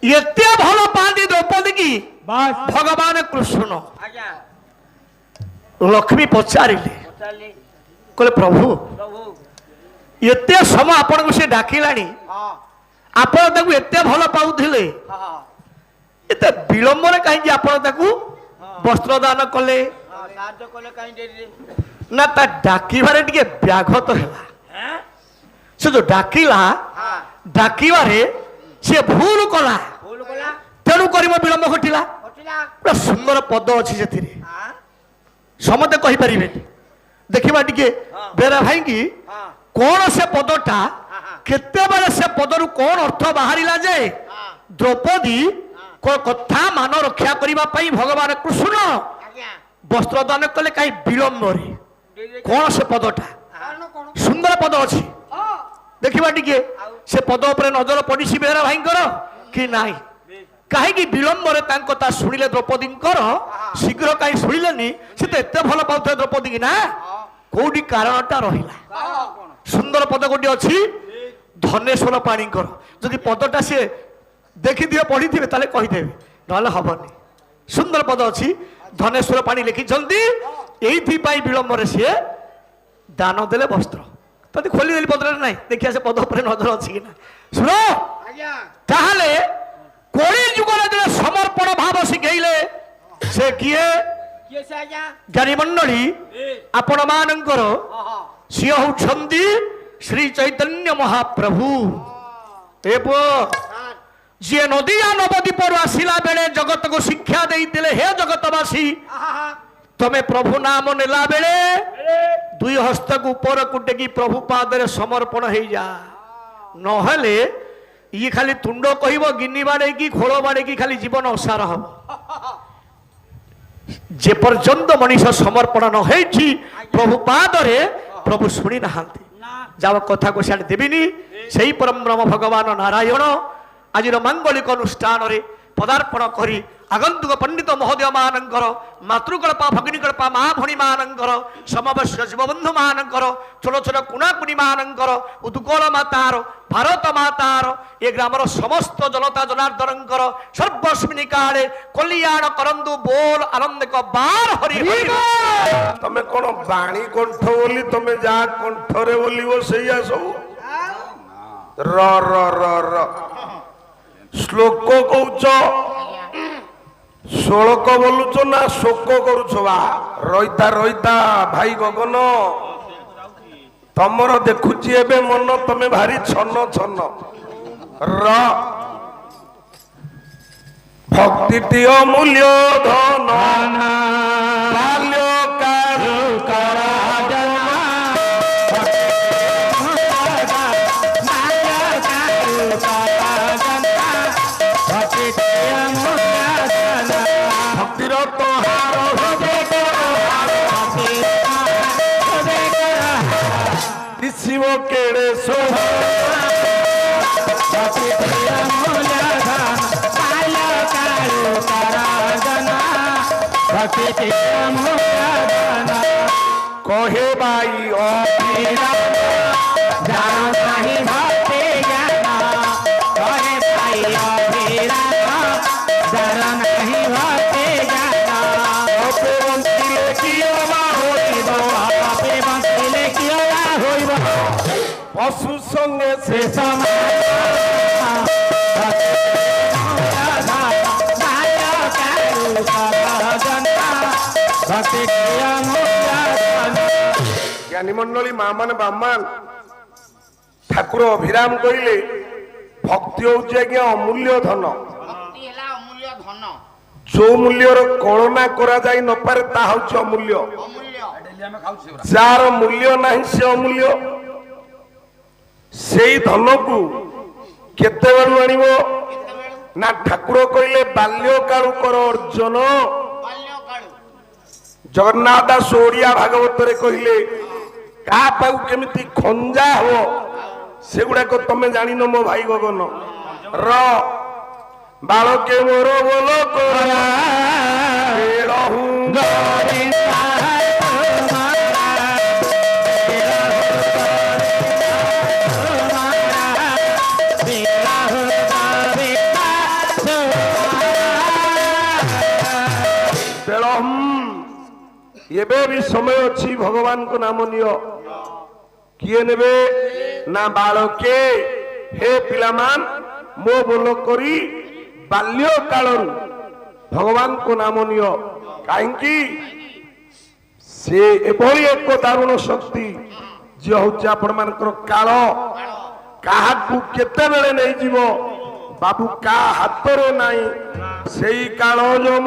ଏତେ ଭଲ ପାଆନ୍ତି ଦ୍ରୌପଦୀ କି बस ଭଗବାନ କୃଷ୍ଣ आज्ञा ଲକ୍ଷ୍ମୀ ପଚାରିଲେ चलिए କହିଲେ ପ୍ରଭୁ प्रभु ଏତେ ସମୟ ଆପଣଙ୍କୁ ସେ ଡାକିଲାଣି हाँ ଆପଣ ତାକୁ ଏତେ ଭଲ ପାଉଥିଲେ हाँ ଏତେ ବିଳମ୍ବରେ କାହିଁକି ଆପଣ ତାକୁ ବସ୍ତ୍ର ଦାନ କଲେ हाँ साहाଯ୍य कले कहीं डेरी ନା ତା ଡାକିବାରେ ଟିକେ ବ୍ୟାଘତ ହେଲା हैं ସେ ଯୋଉ ଡାକିଲା हाँ ଡାକିବାରେ ସେ ଭୁଲ କଲା भूल गला ତେଣୁ କରି ମୋ ବିଳମ୍ବ ଘଟିଲା होटिला ପୁରା ସୁନ୍ଦର ପଦ ଅଛି ସେଥିରେ हाँ ସମସ୍ତେ କହିପାରିବେନି ଦେଖିବା ଟିକେ ବେରା ଭାଇକି हाँ କଣ ସେ ପଦଟା हाँ କେତେବେଳେ ସେ ପଦରୁ କଣ ଅର୍ଥ ବାହାରିଲା ଯେ हाँ ଦ୍ରୌପଦୀ କଥା ମାନ ରକ୍ଷା କରିବା ପାଇଁ ଭଗବାନ କୃଷ୍ଣ आज्ञा ବସ୍ତ୍ର ଦାନ କଲେ କାହିଁ ବିଳମ୍ବରେ डेरी କଣ ସେ ପଦଟା कौन ସୁନ୍ଦର ପଦ ଅଛି हाँ ଦେଖିବା ଟିକେ ସେ ପଦ ଉପରେ ନଜର ପଡିଛି ବେହେରା ଭାଇଙ୍କର କି ନାହିଁ କାହିଁକି ବିଳମ୍ବରେ ତାଙ୍କ କଥା ଶୁଣିଲେ ଦ୍ରୌପଦୀଙ୍କର ଶୀଘ୍ର କାହିଁ ଶୁଣିଲେନି ସେ ତ ଏତେ ଭଲ ପାଉଥିଲେ ଦ୍ରୌପଦୀ କି ନା କୋଉଠି କାରଣଟା ରହିଲା कौन ସୁନ୍ଦର ପଦ ଗୋଟିଏ ଅଛି ଧନେଶ୍ୱର ପାଣିଙ୍କର ଯଦି ପଦଟା ସିଏ ଦେଖିଥିବେ ପଢିଥିବେ ତାହେଲେ କହିଦେବେ ନହେଲେ ହବନି ସୁନ୍ଦର ପଦ ଅଛି ଧନେଶ୍ୱର ପାଣି ଲେଖିଛନ୍ତି ଏଇଥିପାଇଁ ବିଳମ୍ବରେ ସିଏ ଦାନ ଦେଲେ ବସ୍ତ୍ର ତତେ ଖୋଲିଦେଲି ପଦରେ ନାହିଁ ଦେଖିବା ସେ ପଦ ଉପରେ ନଜର ଅଛି କି ନା ଶୁଣ आज्ञा ତାହେଲେ କୋଳି ଯୁଗରେ ଯେବେ ସମର୍ପଣ ଭାବ ଶିଖେଇଲେ ସେ କିଏ किए से आज्ञा ଜ୍ଞାନୀ ମଣ୍ଡଳୀ ଆପଣ ମାନଙ୍କର हाँ हाँ ସିଏ ହଉଛନ୍ତି ଶ୍ରୀ ଚୈତନ୍ୟ ମହାପ୍ରଭୁ ଏ ପୁଅ सर ଯିଏ ନଦିଆ ନବଦ୍ୱୀପରୁ ଆସିଲା ବେଳେ ଜଗତକୁ ଶିକ୍ଷା ଦେଇଥିଲେ ହେ ଜଗତବାସୀ हाँ हाँ ତମେ ପ୍ରଭୁ ନାମ ନେଲା ବେଳେ ଦୁଇ ହସ୍ତକୁ ଉପରକୁ ଟେକି ପ୍ରଭୁ ପାଦରେ ସମର୍ପଣ ହେଇଯା ନହେଲେ ଇଏ ଖାଲି ତୁଣ୍ଡ କହିବ ଗିନି ବାଡ଼େଇକି ଖୋଳ ବାଡ଼େଇକି ଖାଲି ଜୀବନ ଅସାର ହବ ଯେ ପର୍ଯ୍ୟନ୍ତ ମଣିଷ ସମର୍ପଣ ନ ହେଇଛି ପ୍ରଭୁ ପାଦରେ ପ୍ରଭୁ ଶୁଣି ନାହାନ୍ତି ना ଯାଅ କଥାକୁ ସିଆଡ଼େ ଦେବିନି ସେଇ ପରମ ବ୍ରହ୍ମ ଭଗବାନ ନାରାୟଣ ଆଜିର ମାଙ୍ଗଳିକ ଅନୁଷ୍ଠାନରେ ପଦାର୍ପଣ କରି ଆଗନ୍ତୁକ ପଣ୍ଡିତ ମହୋଦୟ ମାନଙ୍କର ମାତୃକଳ୍ପା ଭଗିନୀକଳ୍ପା ମା ଭଣୀ ମାନଙ୍କର ସମବସ୍ୟ ଯୁବବନ୍ଧୁ ମାନଙ୍କର ଛୋଟ ଛୋଟ କୁଣାକୁଣି ମାନଙ୍କର ଉତ୍କଳ ମାତାର ଭାରତ ମାତାର ଏ ଗ୍ରାମର ସମସ୍ତ ଜନତା ଜନାର୍ଦ୍ଦନଙ୍କର ସର୍ବସ୍ମିନି କାଳେ କଲ୍ୟାଣ କରନ୍ତୁ ବୋଲ ଆନନ୍ଦିକ ବାର ହରି ହରି ତମେ କଣ ବାଣୀ କଣ୍ଠ ବୋଲି ତମେ ଯାହା କଣ୍ଠରେ ବୋଲିବ ସେଇଆ ସବୁ ର ର ର ର ଶ୍ଲୋକ କହୁଛ ଷୋଳକ ବୋଲୁଛ ନା ଶୋକ କରୁଛ ବା ରହିତା ରହିତା ଭାଇ ଗଗନ ତମର ଦେଖୁଛି ଏବେ ମନ ତମେ ଭାରି ଛନ ଛନ ର ଭକ୍ତିଟି ଅମୂଲ୍ୟ ଧନ ବାଲ୍ୟ ଭକ୍ତିର ଶିବ କେଡ଼େ ଶୋଭ କହେ ବାଇ ଅପିରା ଅପେ ବଞ୍ଚିଲେ କିଏ ବା ହୋଇବ ପଶୁ ସଙ୍ଗେ ସେ ଜ୍ଞାନୀ ମଣ୍ଡଳୀ ମା ମାନେ ବାମାନ ଠାକୁର ଅଭିରାମ କହିଲେ ଭକ୍ତି ହଉଛି ଆଜ୍ଞା ଅମୂଲ୍ୟ ଧନ भक्ति है अमूल्य धन ଯୋଉ ମୂଲ୍ୟର କଳନା କରାଯାଇ ନପାରେ ତାହା ହଉଛି ଅମୂଲ୍ୟ अमूल्य ଯାହାର ମୂଲ୍ୟ ନାହିଁ ସେ ଅମୂଲ୍ୟ ସେଇ ଧନକୁ କେତେବେଳୁ ଆଣିବ ନା ଠାକୁର କହିଲେ ବାଲ୍ୟ କାଳୁ କର ଅର୍ଜନ बाल्य काळू ଜଗନ୍ନାଥ ଦାସ ଓଡ଼ିଆ ଭାଗବତରେ କହିଲେ କାହା ପାଖକୁ କେମିତି ଖଞ୍ଜା ହବ সেগুড়াক তুমি জানিন মো ভাই গগন র বালকে মোর বল করা রহু ଏବେ ବି ସମୟ ଅଛି ଭଗବାନଙ୍କ ନାମ ନିଅ କିଏ ନେବେ ନା ବାଳକେ ହେ ପିଲାମାନ ମୋ ବୋଲ କରି ବାଲ୍ୟ କାଳରୁ ଭଗବାନଙ୍କ ନାମ ନିଅ କାହିଁକି ସେ ଏଭଳି ଏକ ଦାରୁଣ ଶକ୍ତି ଯିଏ ହଉଛି ଆପଣମାନଙ୍କର କାଳ କାହାକୁ କେତେବେଳେ ନେଇଯିବ ବାବୁ କାହା ହାତରେ ନାହିଁ ସେଇ କାଳ ଯମ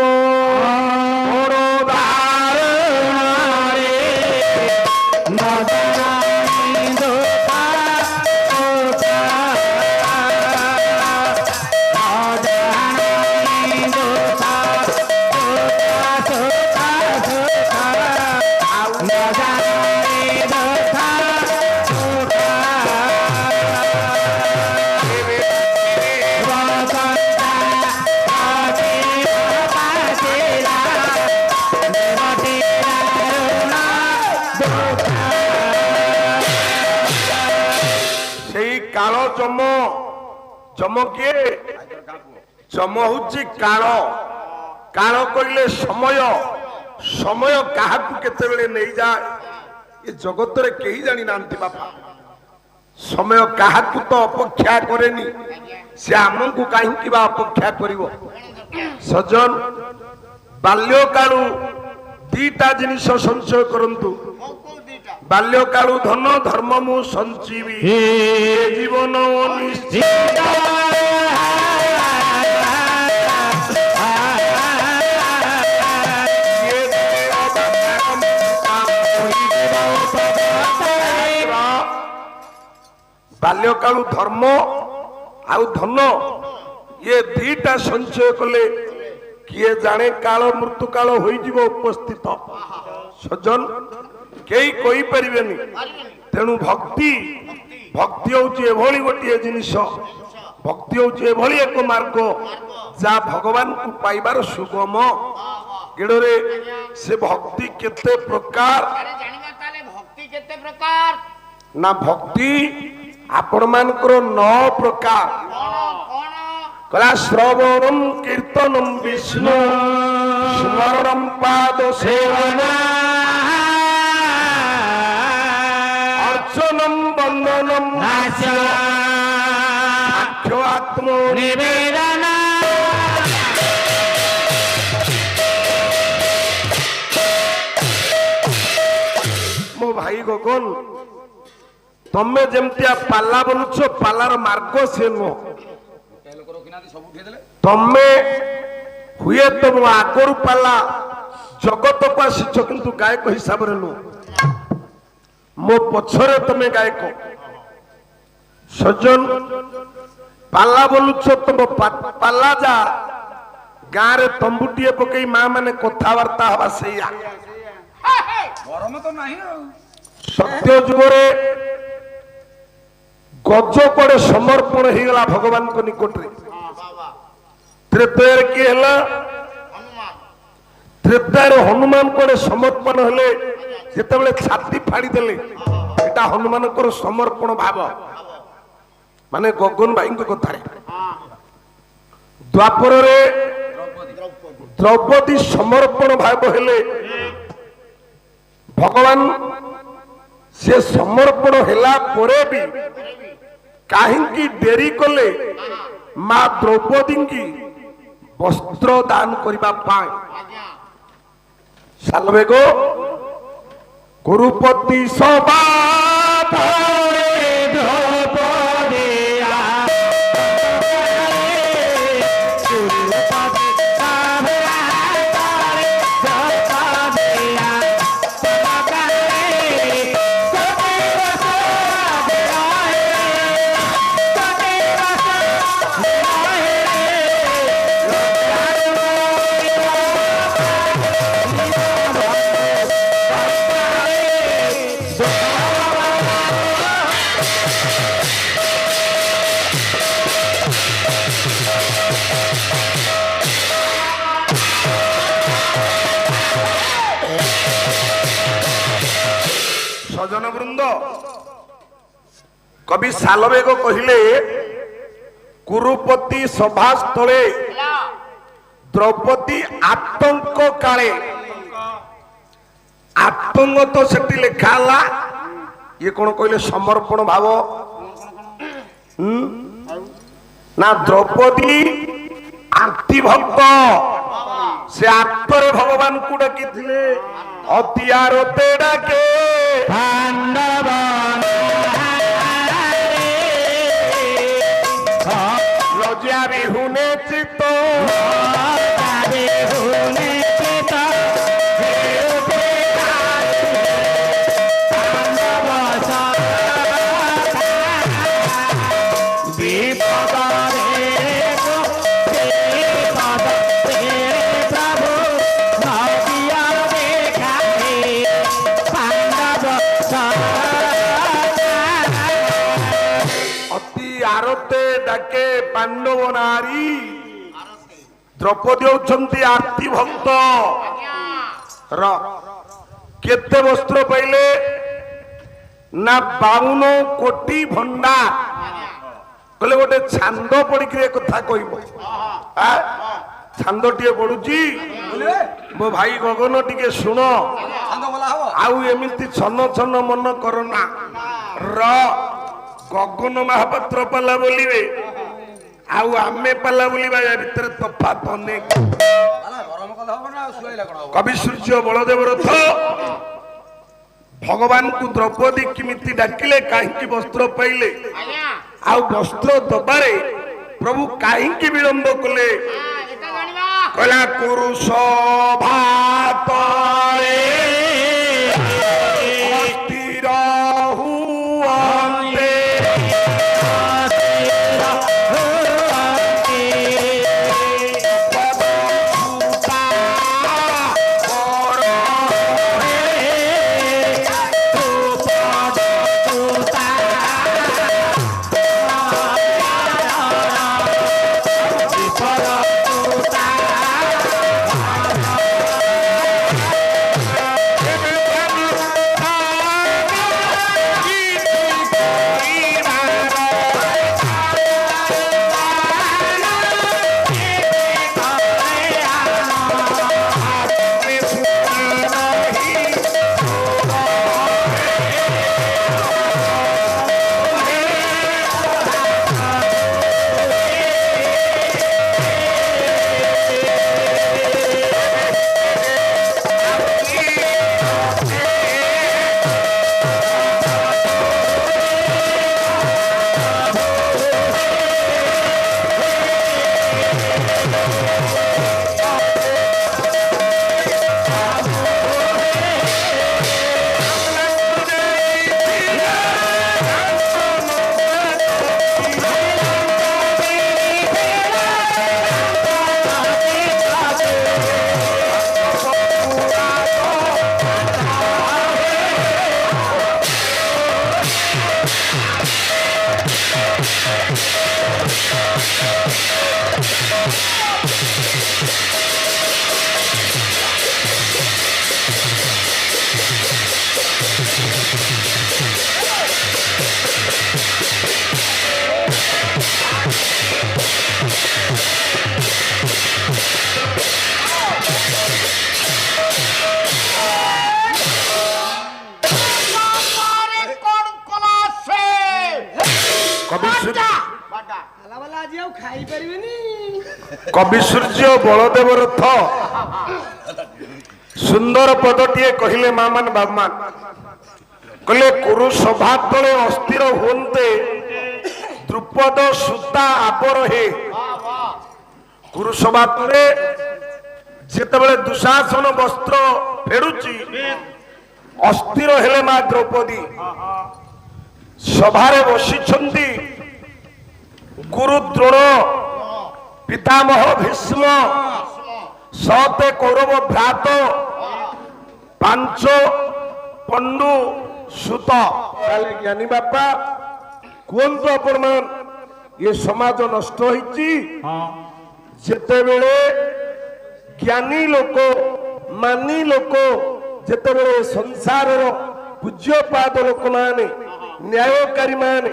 যম কিଏ যମ ହଉଛି କାଳ କାଳ କହିଲେ ସମୟ ସମୟ କାହାକୁ କେତେବେଳେ ନେଇଯାଏ ଏ ଜଗତରେ କେହି ଜାଣିନାହାନ୍ତି ବାପା ସମୟ କାହାକୁ ତ ଅପେକ୍ଷା କରେନି ସେ ଆମକୁ କାହିଁକି ବା ଅପେକ୍ଷା କରିବ ସଜନ ବାଲ୍ୟକାଳୁ ଦିଟା ଜିନିଷ ସଞ୍ଚୟ କରନ୍ତୁ ବାଲ୍ୟକାଳୁ ଧନ ଧର୍ମ ମୁଁ ସଞ୍ଚିବି ଜୀବନ ନିଶ୍ଚିତ ବାଲ୍ୟକାଳୁ ଧର୍ମ ଆଉ ଧନ ଇଏ ଦିଟା ସଞ୍ଚୟ କଲେ କିଏ ଜାଣେ କାଳ ମୃତ୍ୟୁ କାଳ ହୋଇଯିବ ଉପସ୍ଥିତ ସଜନ କେହି କହିପାରିବେନି ତେଣୁ ଭକ୍ତି ଭକ୍ତି ହଉଛି ଏଭଳି ଗୋଟିଏ ଜିନିଷ ଭକ୍ତି ହଉଛି ଏଭଳି ଏକ ମାର୍ଗ ଯାହା ଭଗବାନଙ୍କୁ ପାଇବାର ସୁଗମ ଗେଡ଼ରେ ସେ ଭକ୍ତି କେତେ ପ୍ରକାର ନା ଭକ୍ତି ଆପଣମାନଙ୍କର 9 ପ୍ରକାର କଲା ଶ୍ରବଣಂ କୀର୍ତ୍ତନಂ ବିଷ୍ଣୁ ସ୍ମରଣಂ ପାଦ ସେବନା ଅର୍ଚ୍ଚନಂ ବନ୍ଦନಂ ସାକ୍ଷ୍ୟ ଆତ୍ମ ନିବେଦନ ମୋ ଭାଇ ଗଗନ ତମେ ଯେମିତିଆ ପାଲା ବୋଲୁଛ ପାଲାର ମାର୍ଗ ସେ ନୁହଁ ତମେ ହୁଏ ତ ମୋ ଆଗରୁ ପାଲା ଜଗତକୁ ଆସିଛ କିନ୍ତୁ ଗାୟକ ହିସାବରେ ନୁହଁ ମୋ ପଛରେ ତମେ ଗାୟକ ସଜନ ପାଲା ବୋଲୁଛ ତମ ପାଲା ଯା ଗାଁରେ ତମ୍ବୁଟିଏ ପକେଇ ମା ମାନେ କଥାବାର୍ତ୍ତା ହବା ସେଇଆ ସତ୍ୟ ଯୁଗରେ ଗଜ କୁଆଡେ ସମର୍ପଣ ହେଇଗଲା ଭଗବାନଙ୍କ ନିକଟରେ ତ୍ରେତୟାରେ କିଏ ହେଲା ତ୍ରେତୟାରେ ହନୁମାନ କୁଆଡେ ସମର୍ପଣ ହେଲେ ଯେତେବେଳେ ଛାତି ଫାଡି ଦେଲେ ଏଟା ହନୁମାନଙ୍କର ସମର୍ପଣ ଭାବ ମାନେ ଗଗନ ଭାଇଙ୍କ କଥାରେ ଦ୍ୱାପରରେ ଦ୍ରୌପଦୀ ସମର୍ପଣ ଭାବ ହେଲେ ଭଗବାନ ସେ ସମର୍ପଣ ହେଲା ପରେ ବି କାହିଁକି ଡେରି କଲେ ମା ଦ୍ରୌପଦୀଙ୍କୁ ବସ୍ତ୍ର ଦାନ କରିବା ପାଇଁ ସାଲବେଗ କୁରୁପତି ସଭା ସଜନ ବୃନ୍ଦ କବି ସାଲବେଗ କହିଲେ କୁରୁପତି ସଭାସ୍ଥଳେ ଦ୍ରୌପଦୀ ଆତଙ୍କ କାଳେ। ଆତଙ୍କ ତ ସେଠି ଲେଖା ହେଲା, ଇଏ କଣ କହିଲେ ସମର୍ପଣ ଭାବ ନା ଦ୍ରୌପଦୀ ଆର୍ତି ଭକ୍ତ, ସେ ଆତ୍ମରେ ଭଗବାନଙ୍କୁ ଡାକିଥିଲେ। ଅତିଆରତେ ଡାକେ ଲଜ୍ଜା ବିହୁନେ ଚିତ୍ତ ଡାକେ ପାଣ୍ଡବ ନାରୀ। ଦ୍ରୌପଦୀ ହଉଛନ୍ତି ଆର୍ତି ଭକ୍ତ। କେତେ ବସ୍ତ୍ର ପାଇଲେ ନା 52 କୋଟି ଭଣ୍ଡା। କହିଲେ ଗୋଟେ ଛାନ୍ଦ ପଡିକି କଥା କହିବ। ଛାନ୍ଦଟିଏ ପଡୁଛି ମୋ ଭାଇ ଗଗନ ଟିକେ ଶୁଣ। ଆଉ ଏମିତି ଛନ ଛନ ମନ କରନା। ଗଗନ ମହାପାତ୍ର ପାଲା ବୋଲିବେ ଆଉ ଆମେ ପାଲା ବୋଲିବା, ୟା ଭିତରେ ତଫାତ ଅନେକ। କବି ସୂର୍ଯ୍ୟ ବଳଦେବ ରଥ ଭଗବାନଙ୍କୁ ଦ୍ରୌପଦୀ କେମିତି ଡାକିଲେ, କାହିଁକି ବସ୍ତ୍ର ପାଇଲେ, ଆଉ ବସ୍ତ୍ର ଦବାରେ ପ୍ରଭୁ କାହିଁକି ବିଳମ୍ବ କଲେ? କହିଲା କୁରୁଷ ଭାତରେ ଅସ୍ଥିର ହୁଅନ୍ତେ कवि सूर्य बलदेव रथ सुंदर पदटीए कहले मामान बाबमान कहले कुरु सभा तले अस्थिर होते द्रुपद सुता आपर हे कुरु सभा तले जेतेबेले दुशासन वस्त्र फेरुची अस्थिर हेले मा द्रौपदी सभारे बसिछंती गुरु द्रोण पितामह भीष्म सते कौरव भ्रात पांच पंडु सुत ज्ञानी बापा कहतु आपण ये समाज नष्ट होईची जेतेबेले ज्ञानी लोक मानी लोक जेतेबेले संसार ପୂଜ୍ୟପାଦ ଲୋକମାନେ ନ୍ୟାୟକାରୀ ମାନେ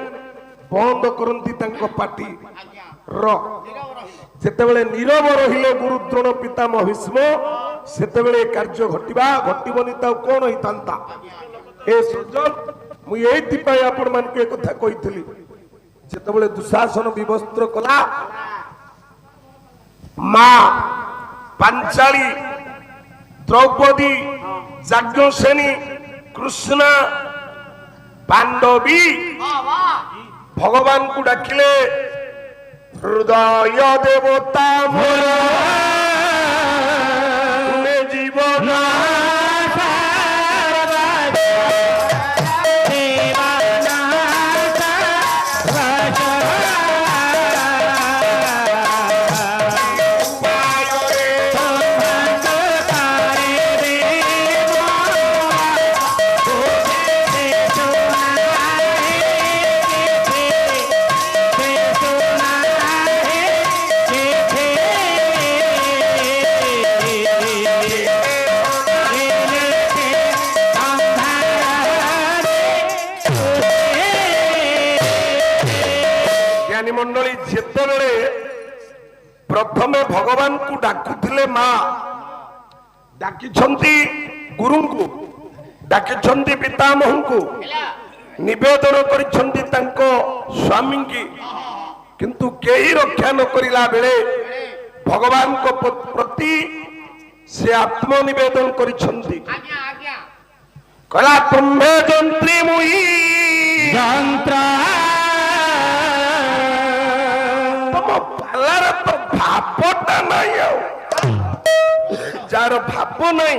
ବନ୍ଦ କରନ୍ତି ତାଙ୍କ ପାଟି ଯେତେବେଳେ ନୀରବ ରହିଲେ ଗୁରୁଦ୍ରୋଣ ପିତାମହ ଭୀଷ୍ମ ସେତେବେଳେ କାର୍ଯ୍ୟ ଘଟିବନି ତ କଣ ହେଇଥାନ୍ତା। ଏ ସଜ୍ଜନ ମୁଁ ଏଇଥିପାଇଁ ଆପଣ ମାନଙ୍କୁ ଏ କଥା କହିଥିଲି ଯେତେବେଳେ ଦୁଶାସନ ବିବସ୍ତ୍ର କଲା ମା ପାଞ୍ଚାଳି ଦ୍ରୌପଦୀ ଯାଜ୍ଞସେନୀ କୃଷ୍ଣା ପାଣ୍ଡବୀ ଭଗବାନଙ୍କୁ ଡାକିଲେ ହୃଦୟ ଦେବତା ମୋର ତୁମେ ଜୀବନ ମଣ୍ଡଳୀ ଯେତେବେଳେ ପ୍ରଥମେ ଭଗବାନଙ୍କୁ ଡାକୁଥିଲେ ମା ଡାକିଛନ୍ତି ଗୁରୁଙ୍କୁ ଡାକିଛନ୍ତି ପିତାମହଙ୍କୁ ନିବେଦନ କରିଛନ୍ତି ତାଙ୍କ ସ୍ୱାମୀଙ୍କୁ କିନ୍ତୁ କେହି ରକ୍ଷା ନ କରିଲା ବେଳେ ଭଗବାନଙ୍କ ପ୍ରତି ସେ ଆତ୍ମନିବେଦନ କରିଛନ୍ତି କହିଲା ତୁମ୍ଭେ ଯନ୍ତ୍ରୀ ମୁଇ ଯନ୍ତ୍ର ଭାବଟା ନାହିଁ ଆଉ ଯାହାର ଭାବ ନାହିଁ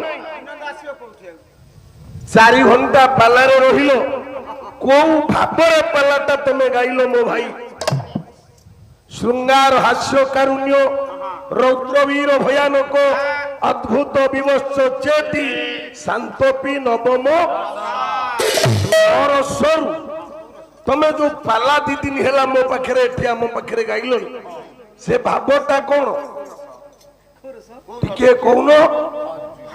4 ଘଣ୍ଟା ପାଲାରେ ରହିଲ କୋଉ ଭାବରେ ପାଲାଟା ତମେ ଗାଇଲ ମୋ ଭାଇ ଶୃଙ୍ଗାର ହାସ୍ୟ କାରୁଣ୍ୟ ରୌଦ୍ରବୀର ଭୟାନକ ଅଦ୍ଭୁତ ବିମର୍ଷ ଚେତି ଶାନ୍ତପି ନବମ ସରସରୁ ତମେ ଯୋଉ ପାଲା 2 ଦିନ ହେଲା ମୋ ପାଖରେ ଏଠି ଆମ ପାଖରେ ଗାଇଲ ସେ ଭାବଟା କଣ ଟିକେ କହୁନ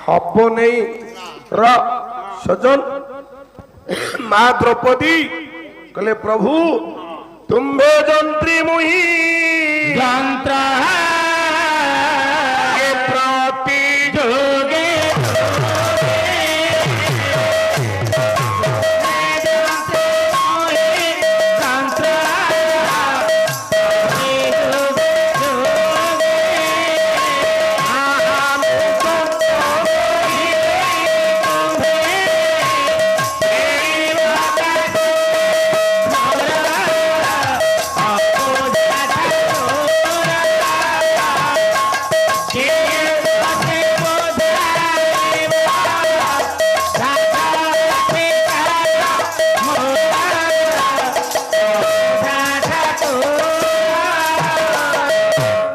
ହବ ନେଇ ସଜନ ମା ଦ୍ରୌପଦୀ କହିଲେ ପ୍ରଭୁ ତୁମ୍ଭେ ଯନ୍ତ୍ରୀ ମୁହି ଯନ୍ତ୍ର ପ୍ରତି ଯୋଗେ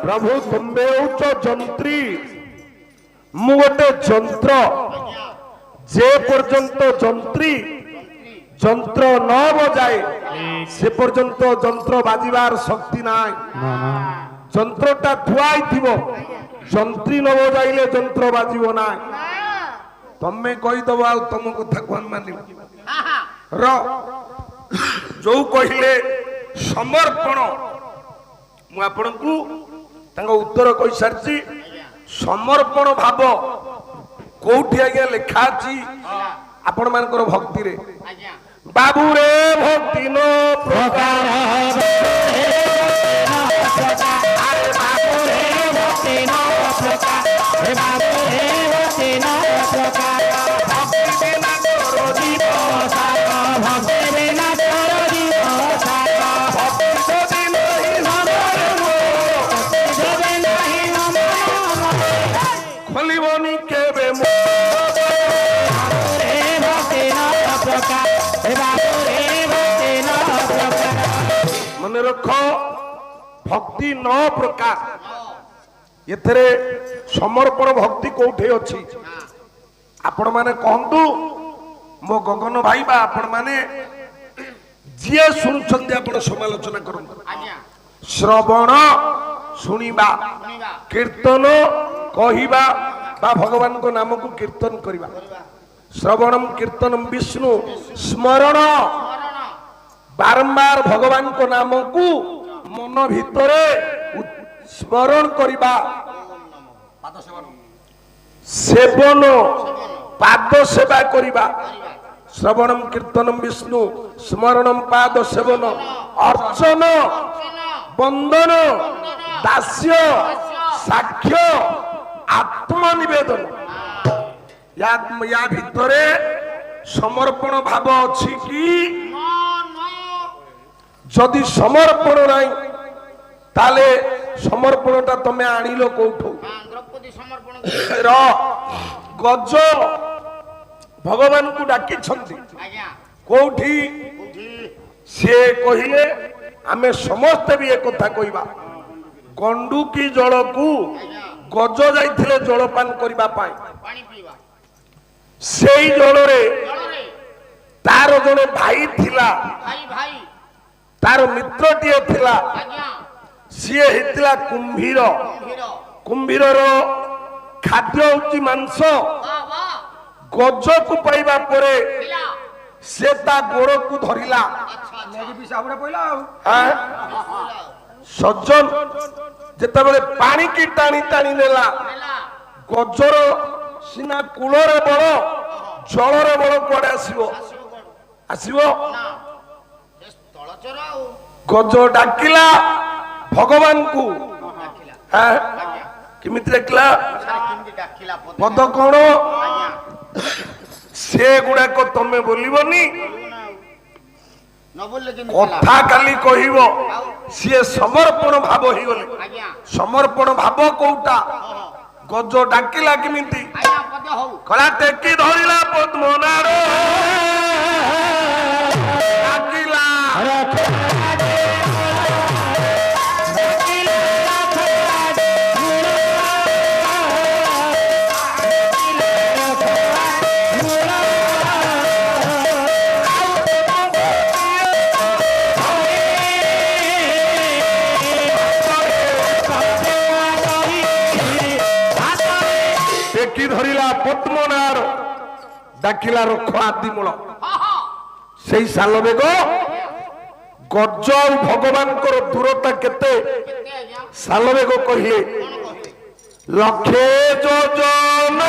प्रभु तुम्बे उच्च जंत्री मु गोटे जंत्र जे पर्यंत जंत्री जंत्र न बजाए से पर्यंत जंत्र बाजिबार शक्ति नाय जंत्रटा थुआई थिबो जंत्री न बजाइले जंत्र बाजिबो नाय तमे कहि दबो आ तम कथा कोन मानिब र जो कहिले समर्पण मु आपनकु तांग उत्तर कहि सारची समर्पण भाव कोठी आज्ञा लिखा अछि आपण मानकर भक्ति रे बाबू रे भक्ति नो प्रकार अरे बाबू रे भक्ति नो प्रकार हे बाबू रे भक्ति नो प्रकार भक्ति बिना करो दिवस भक्ति बिना करो दिवस भक्ति तो दिन ही हमारे खोलिबनी केबे मन रख भक्ति 9 प्रकार एथरे समर्पण भक्ति कोठे अछि आपण माने कहंतु मो गगन भाई बा आपण माने जिए सुनछन्ते आपण समालोचना करंतु श्रवण सुनिबा कीर्तन कहिबा बा भगवान को नाम को कीर्तन करिबा ଶ୍ରବଣମ୍ କୀର୍ତ୍ତନମ୍ ବିଷ୍ଣୁ ସ୍ମରଣ ବାରମ୍ବାର ଭଗବାନଙ୍କ ନାମକୁ ମନ ଭିତରେ ସ୍ମରଣ କରିବା ସେବନ ପାଦ ସେବା କରିବା ଶ୍ରବଣମ୍ କୀର୍ତ୍ତନମ୍ ବିଷ୍ଣୁ ସ୍ମରଣମ୍ ପାଦ ସେବନ ଅର୍ଚ୍ଚନ ବନ୍ଦନ ଦାସ୍ୟ ସାକ୍ଷ୍ୟ ଆତ୍ମନିବେଦନ ୟା ଭିତରେ ସମର୍ପଣ ଭାବ ଅଛି କି? ଯଦି ସମର୍ପଣ ନାହିଁ ତାହେଲେ ସମର୍ପଣଟା ତମେ ଆଣିଲ କୋଉଠୁ? ର ଗଜ ଭଗବାନଙ୍କୁ ଡାକିଛନ୍ତି କୋଉଠି? ସିଏ କହିଲେ ଆମେ ସମସ୍ତେ ବି ଏକଥା କହିବା, ଗଣ୍ଡୁକି ଜଳକୁ ଗଜ ଯାଇଥିଲେ ଜଳପାନ କରିବା ପାଇଁ। ସେଇ ଜଳରେ ତାର ଜଣେ ଭାଇ ଥିଲା, ତାର ମିତ୍ରଟିଏ ଥିଲା, ସିଏ ହେଇଥିଲା କୁମ୍ଭୀର। କୁମ୍ଭୀରର ଖାଦ୍ୟ ହଉଛି ମାଂସ। ଗଜକୁ ପାଇବା ପରେ ସେ ତା ଗୋଡକୁ ଧରିଲା। ସଜ୍ଜନ ଯେତେବେଳେ ପାଣିକି ଟାଣି ଟାଣି ନେଲା, ଗଜର ସିନା କୂଳରେ ବଳ, ଜଳରେ ବଳ କୁଆଡେ ଆସିବ? ଆସିବ? ଗଜ ଡାକିଲା ଭଗବାନଙ୍କୁ। କେମିତି ଡାକିଲା? ପଦ କଣ? ସେଗୁଡାକ ତମେ ବୋଲିବନି, କଥା କାଲି କହିବ। ସିଏ ସମର୍ପଣ ଭାବ ହେଇଗଲେ। ସମର୍ପଣ ଭାବ କୋଉଟା? ଗଜ ଡାକିଲା କେମିତି? କଳା ଟେକି ଧରିଲା ପଦ୍ମନାଡ଼ ଡାକିଲା। ଧରିଲା ପଦ୍ମନାଡ଼ ଡାକିଲା ରଖ ଆଦିମୂଳ। ସେଇ ସାଲବେଗ ଗଜ ଆଉ ଭଗବାନଙ୍କର ଦୂରତା କେତେ? ସାଲବେଗ କହିଲେ ଲକ୍ଷେ ଯୋଜନ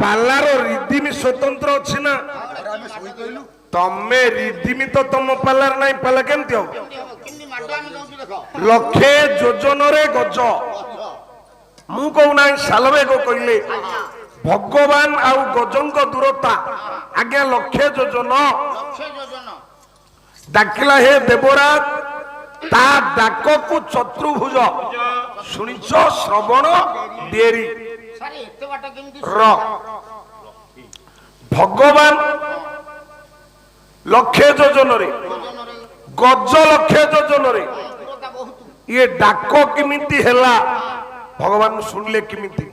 ପାଲାର ରିଦିମି ସ୍ୱତନ୍ତ୍ର ଅଛି ନା? ତମେ ରିଦିମି ତ ତମ ପାଲାର ନାହିଁ, ପାଲା କେମିତି ହବ? ଲକ୍ଷେ ଯୋଜନରେ ଗଜ। ମୁଁ କହୁନାହିଁ, ସାଲବେଗ କହିଲେ ଭଗବାନ ଆଉ ଗଜଙ୍କ ଦୂରତା ଆଜ୍ଞା ଲକ୍ଷେ ଯୋଜନ। ଡାକିଲା ହେ ଦେବରାଜ, ତା ଡାକକୁ ଚତୁର୍ଭୁଜ ଶୁଣିଛ? ଶ୍ରବଣ ଡେରି ଭଗବାନ ଲକ୍ଷେ ଯୋଜନରେ, ଗଜ ଲକ୍ଷେ ଯୋଜନରେ, ଇଏ ଡାକ କେମିତି ହେଲା? ଭଗବାନ ଶୁଣିଲେ କେମିତି?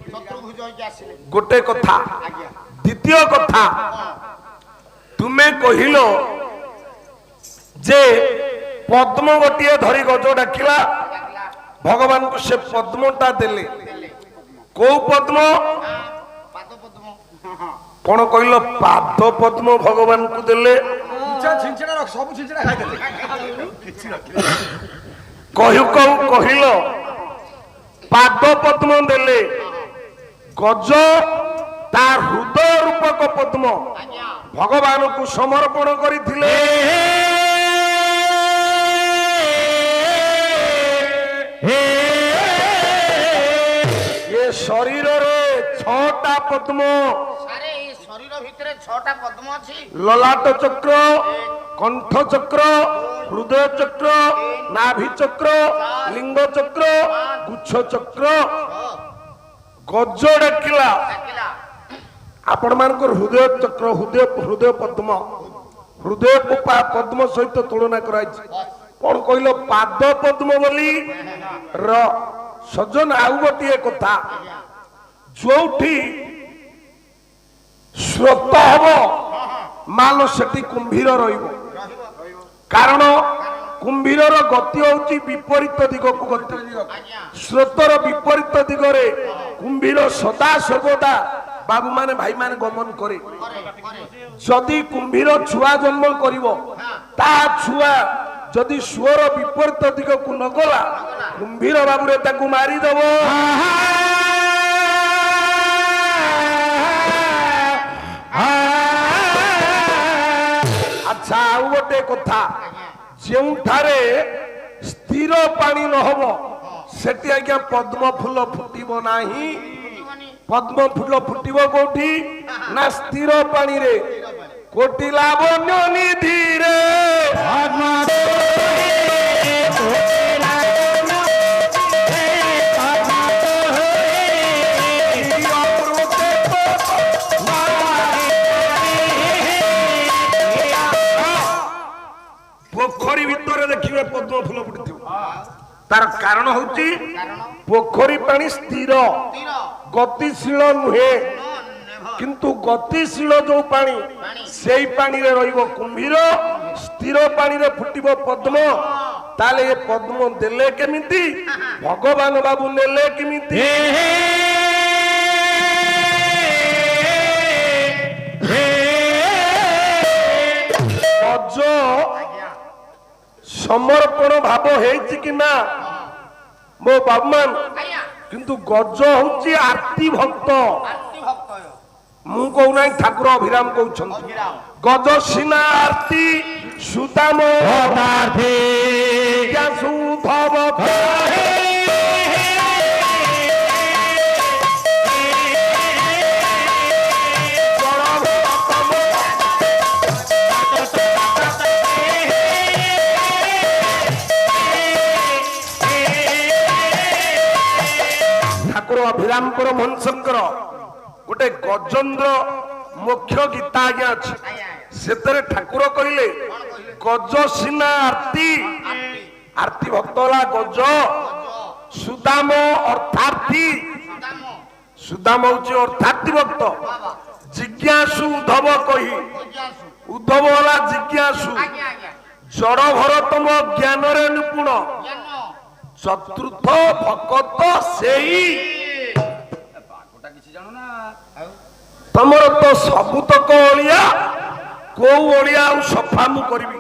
ଗୋଟେ କଥା। ଦ୍ୱିତୀୟ କଥା, ତୁମେ କହିଲ ଯେ ପଦ୍ମ ଗୋଟିଏ ଧରି ଗଜ ଡାକିଲା, ଭଗବାନଙ୍କୁ ସେ ପଦ୍ମଟା ଦେଲେ। କୋଉ ପଦ୍ମ? କଣ କହିଲ? ପାଦ ପଦ୍ମ ଭଗବାନଙ୍କୁ ଦେଲେ। କହୁ କହୁ କହିଲ ପାଦ ପଦ୍ମ ଦେଲେ। ଗଜ ତା ହୃଦୟ ରୂପକ ପଦ୍ମ ଭଗବାନଙ୍କୁ ସମର୍ପଣ କରିଥିଲେ। ଏ ଶରୀରରେ 6ଟା ପଦ୍ମ ଭିତରେ 6ଟା ପଦ୍ମ ଅଛି। ଲଲାଟ ଚକ୍ର, କଣ୍ଠ ଚକ୍ର, ହୃଦୟ ଚକ୍ର, ନାଭି ଚକ୍ର, ଲିଙ୍ଗ ଚକ୍ର, ଗୁଚ୍ଛ ଚକ୍ର, ଗଜ ଡାକିଲା। ଡାକିଲା। ଆପଣ ମାନଙ୍କର ହୃଦୟ ଚକ୍ର, ହୃଦୟ ପଦ୍ମ, ହୃଦୟକୁ ପଦ୍ମ ସହିତ ତୁଳନା କରାଯାଇଛି। କଣ କହିଲ? ପାଦ ପଦ୍ମ ବୋଲି ର ସଜନ। ଆଉ ଗୋଟିଏ କଥା, ଯୋଉଠି ସ୍ରୋତ ହବ ମାଲ ସେଠି କୁମ୍ଭୀର ରହିବ। କାରଣ କୁମ୍ଭୀରର ଗତି ହଉଛି ବିପରୀତ ଦିଗକୁ ଗତି। ସ୍ରୋତର ବିପରୀତ ଦିଗରେ କୁମ୍ଭୀର ସଦା ସର୍ବଦା ବାବୁ ମାନେ ଭାଇ ମାନେ ଗମନ କରେ। ଯଦି କୁମ୍ଭୀର ଛୁଆ ଜନ୍ମ କରିବ, ତା ଛୁଆ ଯଦି ସୁଅର ବିପରୀତ ଦିଗକୁ ନ ଗଲା, କୁମ୍ଭୀର ବାବୁରେ ତାକୁ ମାରିଦବ। ଆଚ୍ଛା, ଆଉ ଗୋଟେ କଥା, ଯେଉଁଠାରେ ସ୍ଥିର ପାଣି ନ ହବ ସେଠି ଆଜ୍ଞା ପଦ୍ମ ଫୁଲ ଫୁଟିବ ନାହିଁ। ପଦ୍ମ ଫୁଲ ଫୁଟିବ କୋଉଠି? ନା ସ୍ଥିର ପାଣିରେ। କୋଟି ଲାବଣ୍ୟ ନିଧିରେ ପୋଖରୀ ଭିତରେ ଦେଖିବେ ପଦ୍ମ ଫୁଲ ଫୁଟିଥିବ। ତାର କାରଣ ହଉଛି ପୋଖରୀ ପାଣି ସ୍ଥିର, ଗତିଶୀଳ ନୁହେଁ। କିନ୍ତୁ ଗତିଶୀଳ ଯୋଉ ପାଣି, ସେଇ ପାଣିରେ ରହିବ କୁମ୍ଭୀର, ସ୍ଥିର ପାଣିରେ ଫୁଟିବ ପଦ୍ମ। ତାହେଲେ ଏ ପଦ୍ମ ଦେଲେ କେମିତି? ଭଗବାନ ବାବୁ ନେଲେ କେମିତି? ଗଜ ସମର୍ପଣ ଭାବ ହେଇଛି କି ନା ମୋ ବାବୁମାନ? କିନ୍ତୁ ଗଜ ହଉଛି ଆରତି ଭକ୍ତ। ମୁଁ କହୁନାହିଁ, ଠାକୁର ଅଭିରାମ କହୁଛନ୍ତି। ଗଜ ସିନା ଆରତି ସୁଦାମ ସୁଧବ ଠାକୁର ଅଭିରାମଙ୍କର ମହଂସଙ୍କର ଗୋଟେ ଗଜେନ୍ଦ୍ର ମୁଖ୍ୟ ଗୀତା ଆଜ୍ଞା ଅଛି। ସେଥିରେ ଠାକୁର କହିଲେ ଗଜ ସିନା ଆରତି, ଆରତି ଭକ୍ତ ହେଲା ଗଜ। ସୁଦାମ ଅର୍ଥାର୍ଥୀ, ସୁଦାମ ହଉଛି ଅର୍ଥାର୍ଥୀ ଭକ୍ତ। ଜିଜ୍ଞାସୁ ଉଦ୍ଧବ କହି, ଉଦ୍ଧବ ହେଲା ଜିଜ୍ଞାସୁ। ଜଡ ଭରତମ ଜ୍ଞାନରେ ନିପୁଣ, ଚତୁର୍ଥ ଭକତ ସେଇ। ତମର ତ ସବୁତକ ଅଳିଆ, କୋଉ ଅଳିଆ ଆଉ ସଫା ମୁଁ କରିବି?